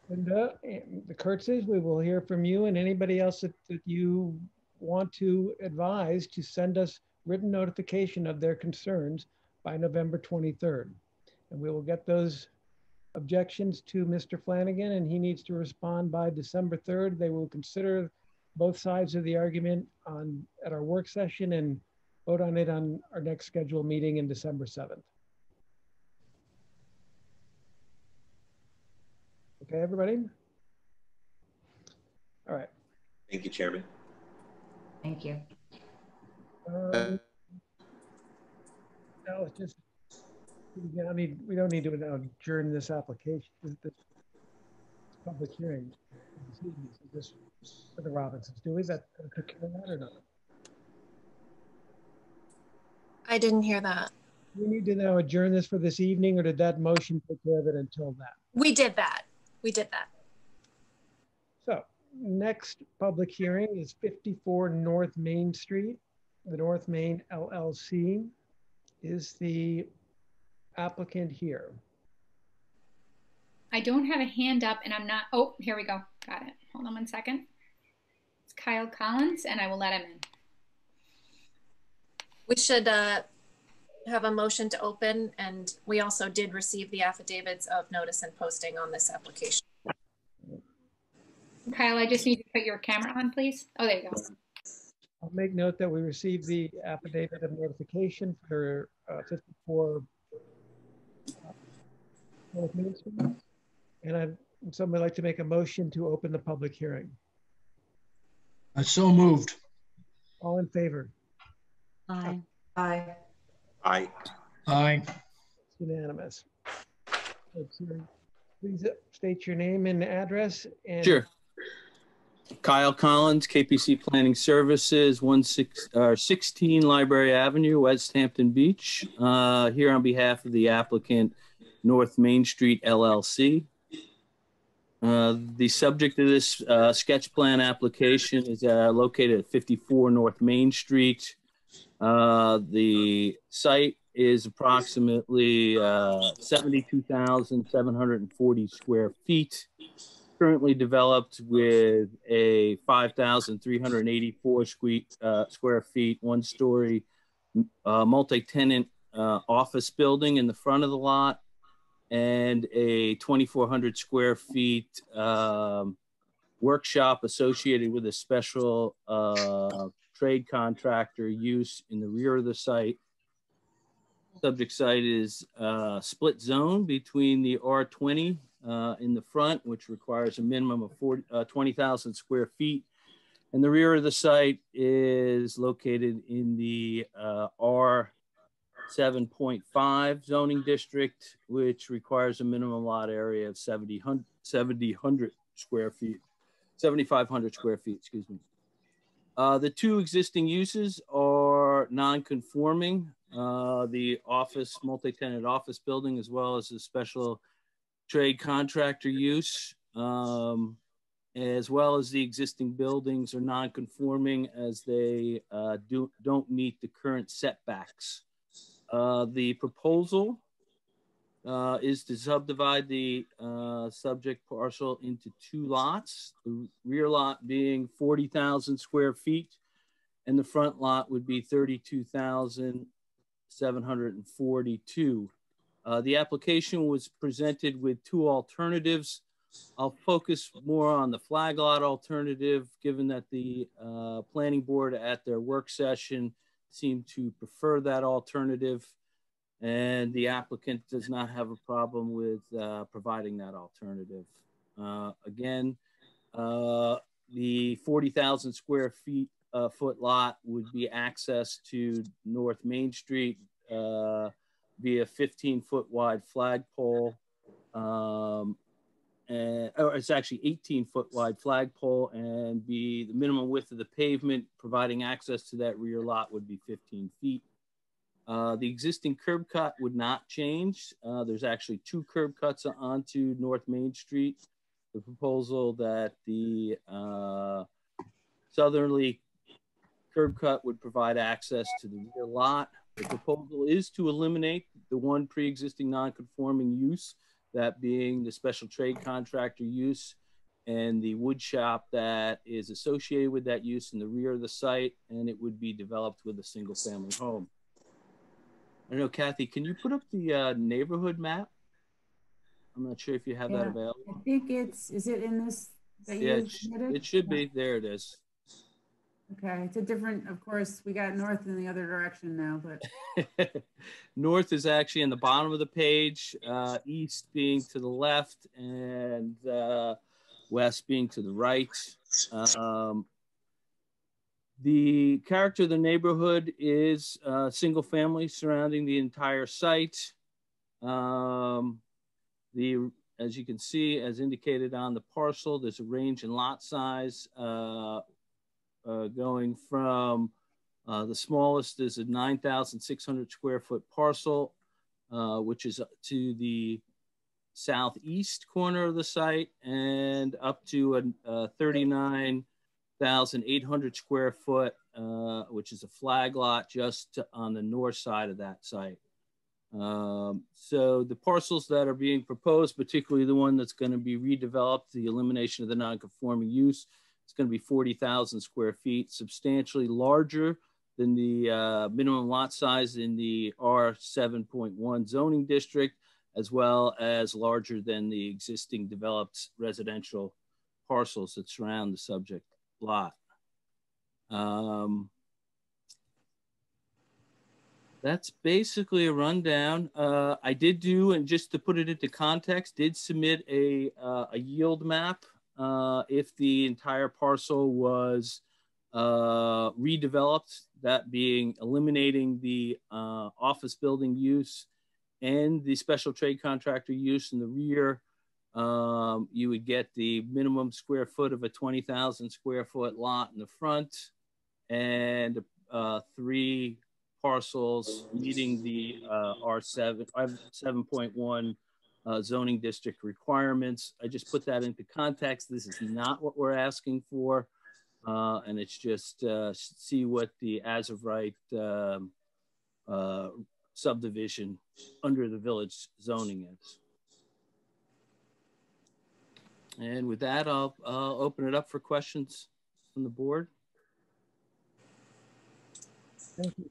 Linda, the Kurtzes, we will hear from you, and anybody else that you want to advise to send us written notification of their concerns by November 23rd. And we will get those objections to Mr. Flanagan, and he needs to respond by December 3rd. They will consider both sides of the argument at our work session and vote on it on our next scheduled meeting in December 7th. Okay, everybody? All right. Thank you, Chairman. Thank you. Now it's just, I mean, we don't need to now adjourn this application, this public hearing this evening, so this for the Robinsons. Do we that took care of that or not? I didn't hear that. We need to now adjourn this for this evening, or did that motion take care of it until that? We did that. We did that. So next public hearing is 54 North Main Street. The North Main LLC is the applicant here. I don't have a hand up and I'm not, oh, here we go. Got it. Hold on one second. It's Kyle Collins and I will let him in. We should have a motion to open, and we also did receive the affidavits of notice and posting on this application. Kyle, I just need to put your camera on, please. Oh, there you go. I'll make note that we received the affidavit of notification for 54 North Main Street. And somebody like to make a motion to open the public hearing. So moved. All in favor? Aye. Aye. Aye. Aye. It's unanimous. Please state your name and address. And sure. Kyle Collins, KPC Planning Services, 16 Library Avenue, West Hampton Beach. Here on behalf of the applicant, North Main Street LLC. The subject of this sketch plan application is located at 54 North Main Street. The site is approximately 72,740 square feet, currently developed with a 5,384 square feet, one-story multi-tenant office building in the front of the lot, and a 2,400 square feet workshop associated with a special trade contractor use in the rear of the site. Subject site is split zone between the R20 in the front, which requires a minimum of 20,000 square feet. And the rear of the site is located in the R7.5 zoning district, which requires a minimum lot area of 7,500 square feet, excuse me. The two existing uses are non-conforming. The office, multi-tenant office building, as well as the special trade contractor use, as well as the existing buildings are non-conforming as they don't meet the current setbacks. The proposal is to subdivide the subject parcel into two lots, the rear lot being 40,000 square feet, and the front lot would be 32,742. The application was presented with two alternatives. I'll focus more on the flag lot alternative, given that the planning board at their work session seemed to prefer that alternative, and the applicant does not have a problem with providing that alternative. Again, the 40,000 square foot lot would be access to North Main Street via 15-foot wide flagpole, or it's actually 18-foot wide flagpole, and the minimum width of the pavement providing access to that rear lot would be 15 feet. The existing curb cut would not change. There's actually two curb cuts onto North Main Street. The proposal that the southerly curb cut would provide access to the rear lot. The proposal is to eliminate the one pre-existing non-conforming use, that being the special trade contractor use and the wood shop that is associated with that use in the rear of the site, and it would be developed with a single family home. I don't know, Kathy, can you put up the neighborhood map? I'm not sure if you have that available. I think is it in this that you submitted? It should be. There it is. Okay, it's a different, of course, we got north in the other direction now, but. North is actually in the bottom of the page, east being to the left, and west being to the right. The character of the neighborhood is single family surrounding the entire site. As you can see, as indicated on the parcel, there's a range in lot size going from the smallest is a 9,600 square foot parcel, which is to the southeast corner of the site, and up to a 39,800 square foot, which is a flag lot just on the north side of that site. So the parcels that are being proposed, particularly the one that's going to be redeveloped, the elimination of the non-conforming use, it's going to be 40,000 square feet, substantially larger than the minimum lot size in the R7.1 zoning district, as well as larger than the existing developed residential parcels that surround the subject lot. That's basically a rundown. I did do, and just to put it into context, did submit a yield map if the entire parcel was redeveloped, that being eliminating the office building use and the special trade contractor use in the rear. You would get the minimum square foot of a 20,000 square foot lot in the front, and 3 parcels meeting the R7.1 zoning district requirements. I just put that into context. This is not what we're asking for, and it's just see what the as of right subdivision under the village zoning is. And with that, I'll open it up for questions from the board. Thank you.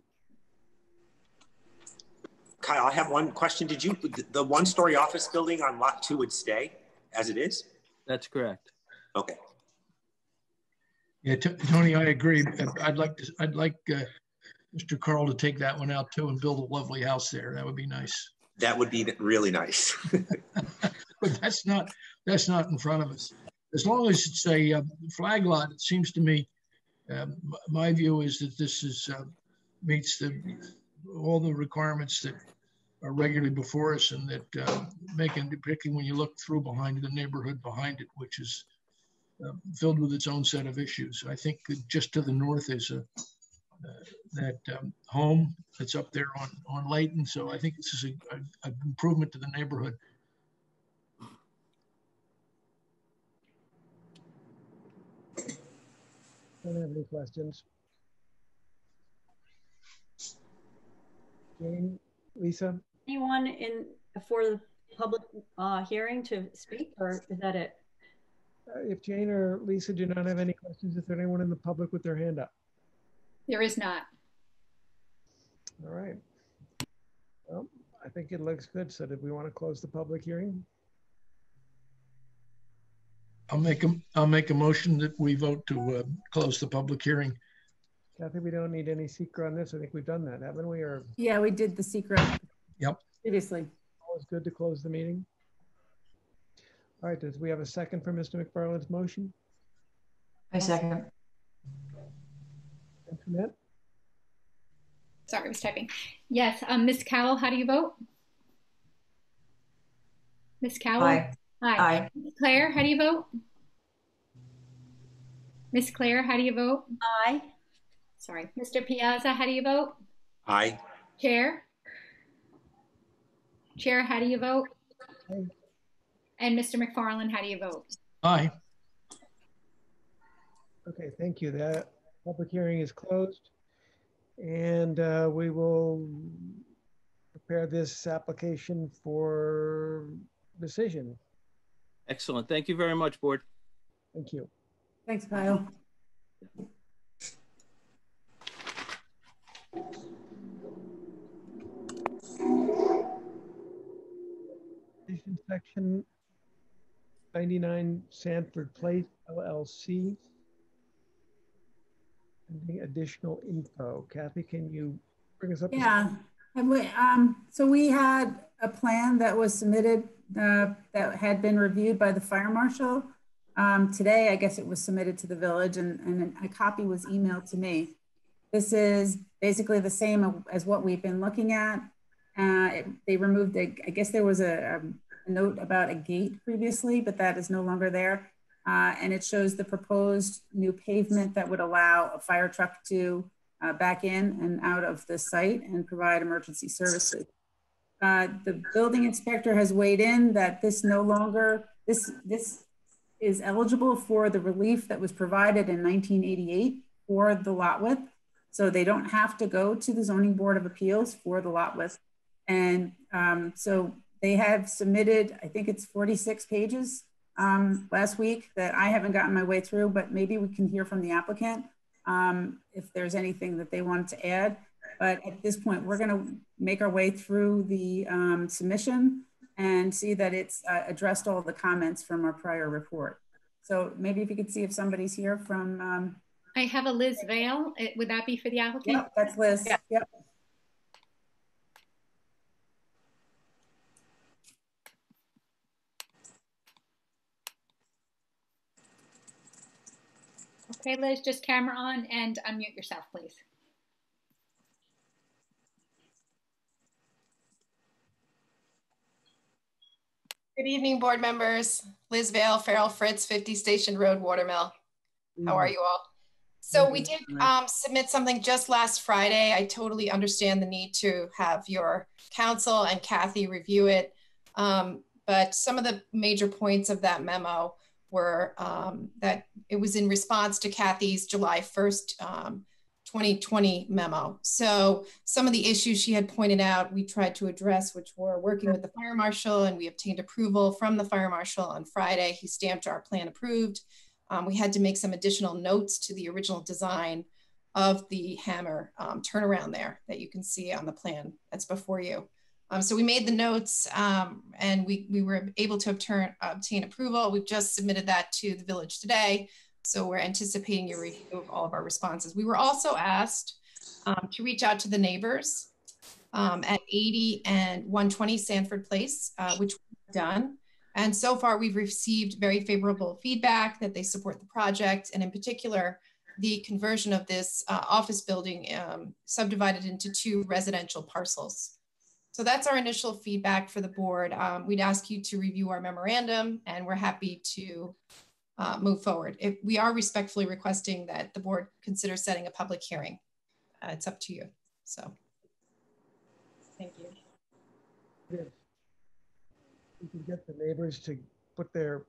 Kyle, I have one question. Did you, the one-story office building on lot 2 would stay as it is? That's correct. Okay. Yeah, Tony, I agree. I'd like Mr. Carl to take that one out too and build a lovely house there. That would be nice. That would be really nice. But that's not in front of us. As long as it's a flag lot, it seems to me, my view is that this is meets all the requirements that are regularly before us, and that particularly when you look through behind the neighborhood behind it, which is filled with its own set of issues. I think that just to the north is that home that's up there on Layton. So I think this is an improvement to the neighborhood. Don't have any questions. Jane, Lisa? Anyone for the public hearing to speak, or is that it? If Jane or Lisa do not have any questions, is there anyone in the public with their hand up? There is not. All right. Well, I think it looks good. So did we want to close the public hearing? I'll make a motion that we vote to close the public hearing. Kathy, we don't need any secret on this. I think we've done that, haven't we? Or Yeah, we did the secret. Yep. Previously. Always good to close the meeting. All right, does we have a second for Mr. McFarland's motion? I second. Antoinette? Sorry, I was typing. Yes, Ms. Cowell, how do you vote? Ms. Cowell? Aye. Aye. Aye. Ms. Claire, how do you vote? Ms. Claire, how do you vote? Aye. Sorry. Mr. Piazza, how do you vote? Aye. Chair? Chair, how do you vote? Aye. And Mr. McFarland, how do you vote? Aye. Okay, thank you. That public hearing is closed. And we will prepare this application for decision. Excellent. Thank you very much, board. Thank you. Thanks, Kyle. Decision section 99 Sanford Place LLC. Pending additional info. Kathy, can you bring us up? Yeah. And so we had a plan that was submitted that had been reviewed by the fire marshal. Today, I guess it was submitted to the village, and a copy was emailed to me. This is basically the same as what we've been looking at. They removed, I guess there was a note about a gate previously, but that is no longer there. And it shows the proposed new pavement that would allow a fire truck to back in and out of the site and provide emergency services. The building inspector has weighed in that this no longer, this is eligible for the relief that was provided in 1988 for the lot width. So they don't have to go to the Zoning Board of Appeals for the lot width. And so they have submitted, I think it's 46 pages last week that I haven't gotten my way through, but maybe we can hear from the applicant if there's anything that they wanted to add. But at this point, we're going to make our way through the submission and see that it's addressed all the comments from our prior report. So maybe if you could see if somebody's here from... I have a Liz Vale. Would that be for the applicant? Yep, that's Liz. Yeah. Yep. Okay, Liz, just camera on and unmute yourself, please. Good evening, board members. Liz Vale, Farrell Fritz, 50 Station Road, Watermill. How are you all? So we did submit something just last Friday. I totally understand the need to have your counsel and Kathy review it. But some of the major points of that memo were that it was in response to Kathy's July 1st, 2020 memo. So some of the issues she had pointed out, we tried to address, which were working with the fire marshal, and we obtained approval from the fire marshal on Friday. He stamped our plan approved. We had to make some additional notes to the original design of the hammer turnaround there that you can see on the plan that's before you. So we made the notes and we were able to obtain approval. We've just submitted that to the village today. So we're anticipating your review of all of our responses. We were also asked to reach out to the neighbors at 80 and 120 Sanford Place, which we've done. And so far we've received very favorable feedback that they support the project, and in particular, the conversion of this office building subdivided into 2 residential parcels. So that's our initial feedback for the board. We'd ask you to review our memorandum, and we're happy to move forward. We are respectfully requesting that the board consider setting a public hearing. It's up to you. So, thank you. If we can get the neighbors to put their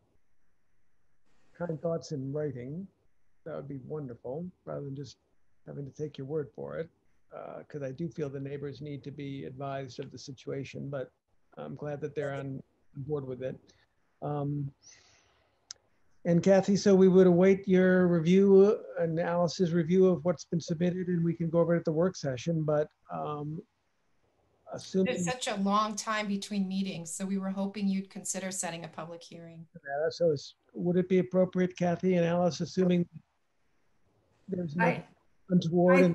kind thoughts in writing, that would be wonderful, rather than just having to take your word for it. Because I do feel the neighbors need to be advised of the situation, but I'm glad that they're on board with it. And Kathy, so we would await your review, analysis review of what's been submitted, and we can go over it at the work session, but assuming— There's such a long time between meetings, so we were hoping you'd consider setting a public hearing. So would it be appropriate, Kathy and Alice, assuming there's no untoward?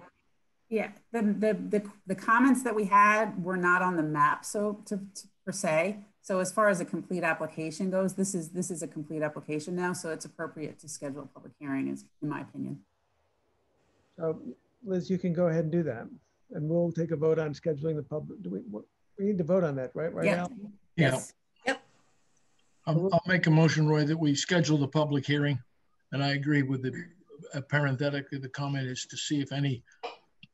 Yeah, the comments that we had were not on the map, so per se. So as far as a complete application goes, this is a complete application now, so it's appropriate to schedule a public hearing, in my opinion. So Liz, you can go ahead and do that, and we'll take a vote on scheduling the public. We need to vote on that, right? Right, Al? Yeah. Yes. Yep. I'll make a motion, Roy, that we schedule the public hearing, and I agree with the parenthetically, the comment is to see if any,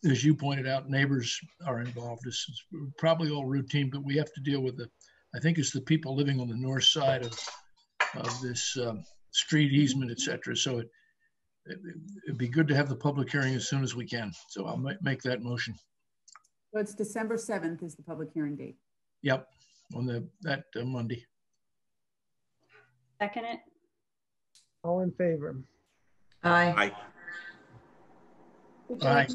as you pointed out, neighbors are involved. This is probably all routine, but we have to deal with I think it's the people living on the north side of this street easement, et cetera. So it'd be good to have the public hearing as soon as we can. So I'll make that motion. So it's December 7th is the public hearing date. Yep, on that Monday. Second it. All in favor? Aye. Aye.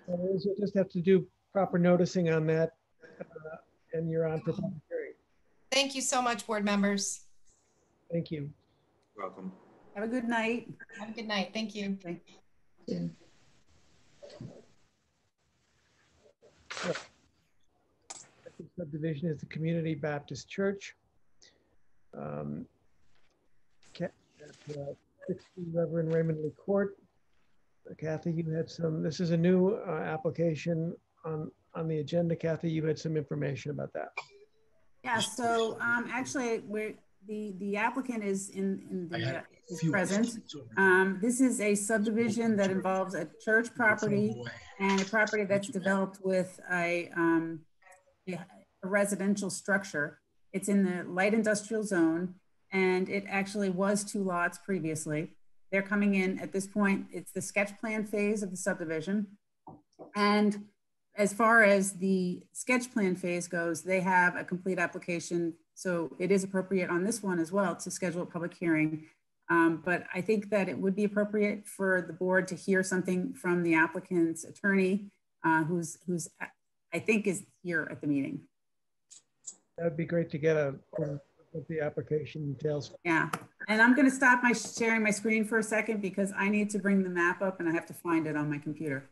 Liz, you'll just have to do proper noticing on that, and you're on for public hearing. Thank you so much, board members. Thank you. You're welcome. Have a good night. Have a good night. Thank you. Thank you. Second subdivision is the Community Baptist Church. At 60 Reverend Raymond Lee Court. Kathy, you had this is a new application on the agenda. Kathy, you had some information about that. Yeah, so actually the applicant is is present. This is a subdivision that involves a church property and a property that's developed with a residential structure. It's in the light industrial zone, and it actually was 2 lots previously. They're coming in at this point. It's the sketch plan phase of the subdivision. And as far as the sketch plan phase goes, they have a complete application. So it is appropriate on this one as well to schedule a public hearing. But I think that it would be appropriate for the board to hear something from the applicant's attorney, who's I think is here at the meeting. That'd be great to get what the application details. Yeah, and I'm going to stop sharing my screen for a second because I need to bring the map up and I have to find it on my computer.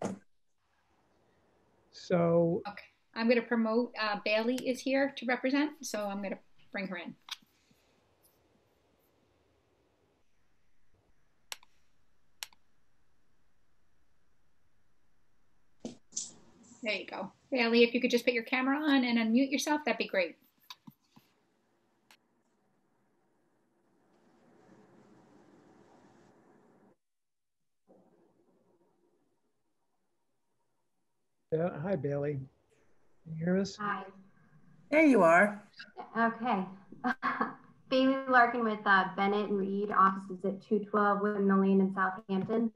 So okay, I'm going to promote Bailey is here to represent, so I'm going to bring her in. There you go. Bailey, if you could just put your camera on and unmute yourself, that'd be great. Hi, Bailey. Can you hear us? Hi. There you are. Okay. Bailey Larkin with Bennett and Reed, offices at 212 Windmill Lane in Southampton.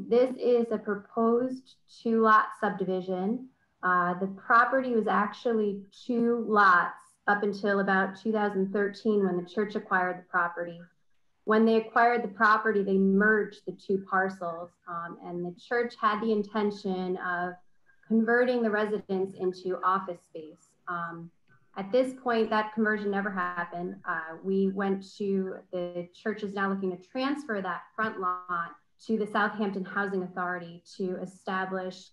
This is a proposed 2-lot subdivision. The property was actually 2 lots up until about 2013 when the church acquired the property. When they acquired the property, they merged the 2 parcels, and the church had the intention of converting the residence into office space. At this point, that conversion never happened. The church is now looking to transfer that front lot to the Southampton Housing Authority to establish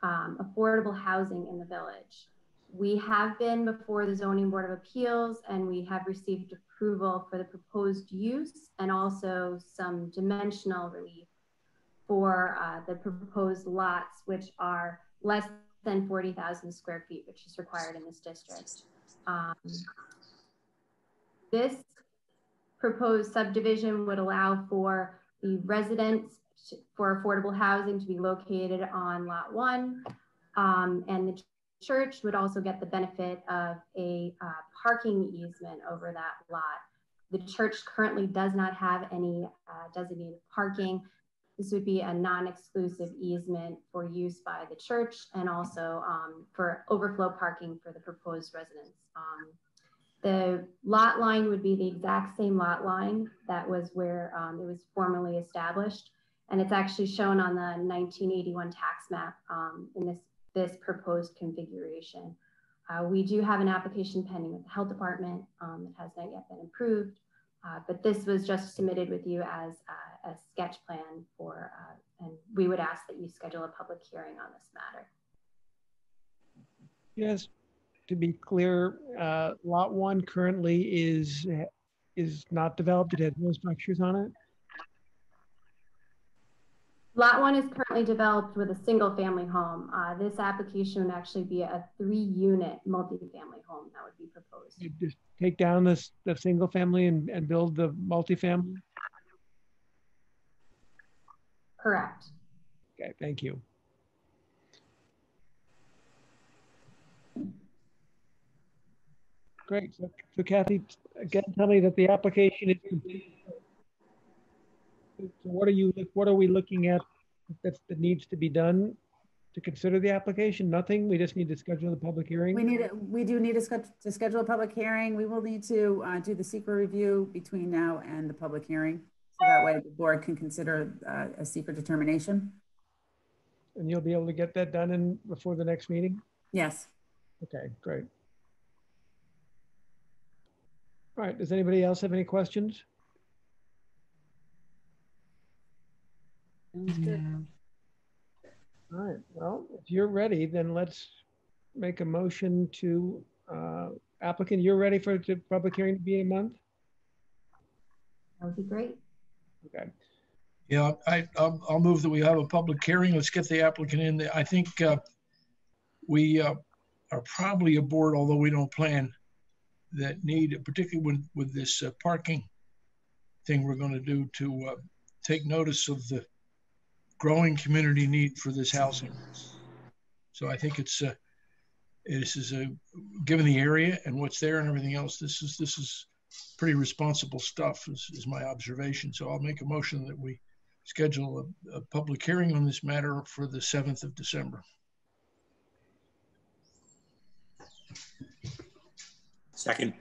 affordable housing in the village. We have been before the Zoning Board of Appeals, and we have received approval for the proposed use and also some dimensional relief for the proposed lots, which are less than 40,000 square feet, which is required in this district. This proposed subdivision would allow for the residents for affordable housing to be located on lot 1, and the church would also get the benefit of a parking easement over that lot. The church currently does not have any designated parking. This would be a non-exclusive easement for use by the church and also for overflow parking for the proposed residents. The lot line would be the exact same lot line that was where it was formerly established. And it's actually shown on the 1981 tax map in this proposed configuration. We do have an application pending with the health department. It has not yet been approved, but this was just submitted with you as a sketch plan for, and we would ask that you schedule a public hearing on this matter. Yes, to be clear, lot 1 currently is not developed. It has no structures on it. Lot 1 is currently developed with a single family home. This application would actually be a 3-unit multi-family home that would be proposed. You just take down the single family and build the multifamily? Correct. Okay, thank you. Great. So Kathy, again, tell me that the application is complete. So what are we looking at that needs to be done to consider the application? Nothing. We just need to schedule the public hearing. We do need to schedule a public hearing. We will need to do the secret review between now and the public hearing, so that way the board can consider a secret determination. And you'll be able to get that done before the next meeting? Yes. Okay, great. All right. Does anybody else have any questions? Sounds good. All right, well, if you're ready, then let's make a motion to, applicant, you're ready for the public hearing to be in a month? That would be great. Okay. Yeah, I'll move that we have a public hearing. Let's get the applicant in there. I think we are probably a board, although we don't plan, that need, particularly with this parking thing we're going to do, to take notice of the growing community need for this housing. So I think given the area and what's there and everything else, this is pretty responsible stuff is my observation. So I'll make a motion that we schedule a public hearing on this matter for the 7th of December. Second.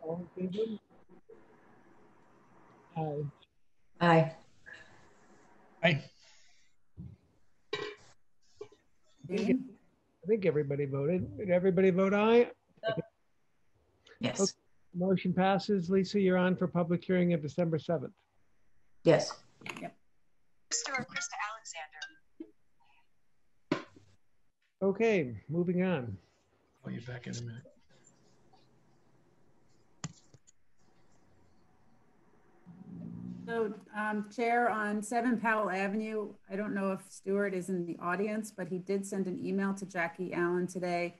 All in favor? Aye. Aye. Aye. I think everybody voted. Did everybody vote aye? Yes. Okay. Motion passes. Lisa, you're on for public hearing of December 7th. Yes. Yep. Krista Alexander. Okay, moving on. I'll get back in a minute. So, Chair, on 7 Powell Avenue, I don't know if Stuart is in the audience, but he did send an email to Jackie Allen today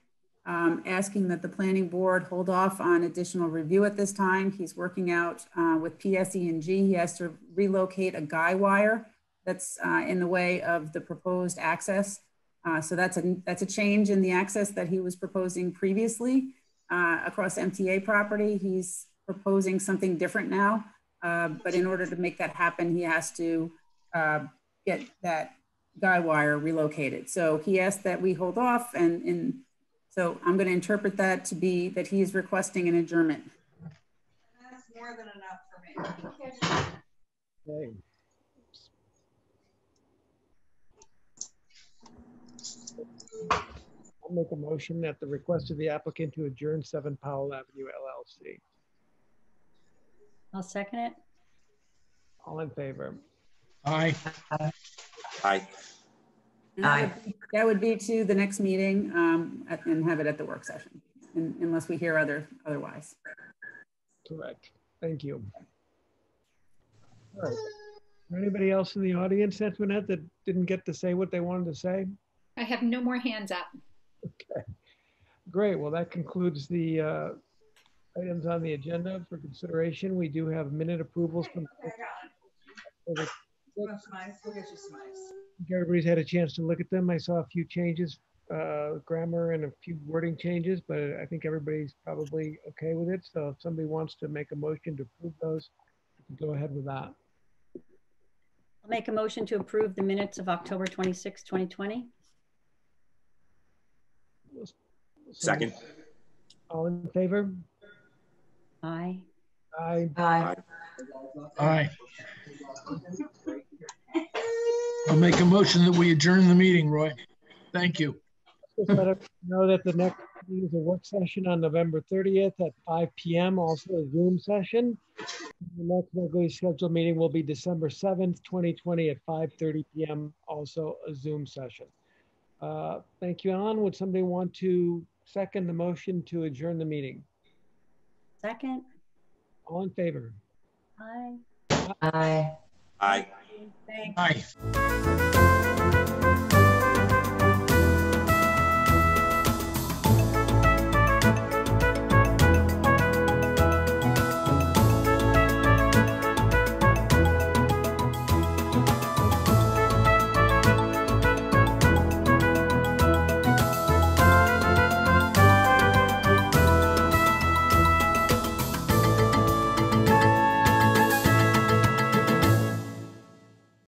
asking that the planning board hold off on additional review at this time. He's working out with PSE&G. He has to relocate a guy wire that's in the way of the proposed access. So that's a change in the access that he was proposing previously across MTA property. He's proposing something different now. But in order to make that happen, he has to get that guy wire relocated. So he asked that we hold off, and so I'm going to interpret that to be that he is requesting an adjournment. That's more than enough for me. Okay. I'll make a motion at the request of the applicant to adjourn 7 Powell Avenue LLC. I'll second it. All in favor? Aye. Aye. And that would be to the next meeting and have it at the work session, unless we hear otherwise. Correct. Thank you. All right. Is there anybody else in the audience, Antoinette, that didn't get to say what they wanted to say? I have no more hands up. Okay. Great. Well, that concludes the items on the agenda for consideration. We do have minute approvals from everybody's had a chance to look at them. I saw a few changes, grammar and a few wording changes, but I think everybody's probably okay with it. So if somebody wants to make a motion to approve those, you can go ahead with that. I'll make a motion to approve the minutes of October 26, 2020. Second. All in favor? Aye. Aye. Aye. Aye. I'll make a motion that we adjourn the meeting, Roy. Thank you. Just let everyone know that the next meeting is a work session on November 30th at 5 p.m. Also a Zoom session. The next regularly scheduled meeting will be December 7th, 2020 at 5:30 p.m. Also a Zoom session. Thank you, Alan. Would somebody want to second the motion to adjourn the meeting? Second. All in favor? Aye. Aye. Aye. Thanks. Aye.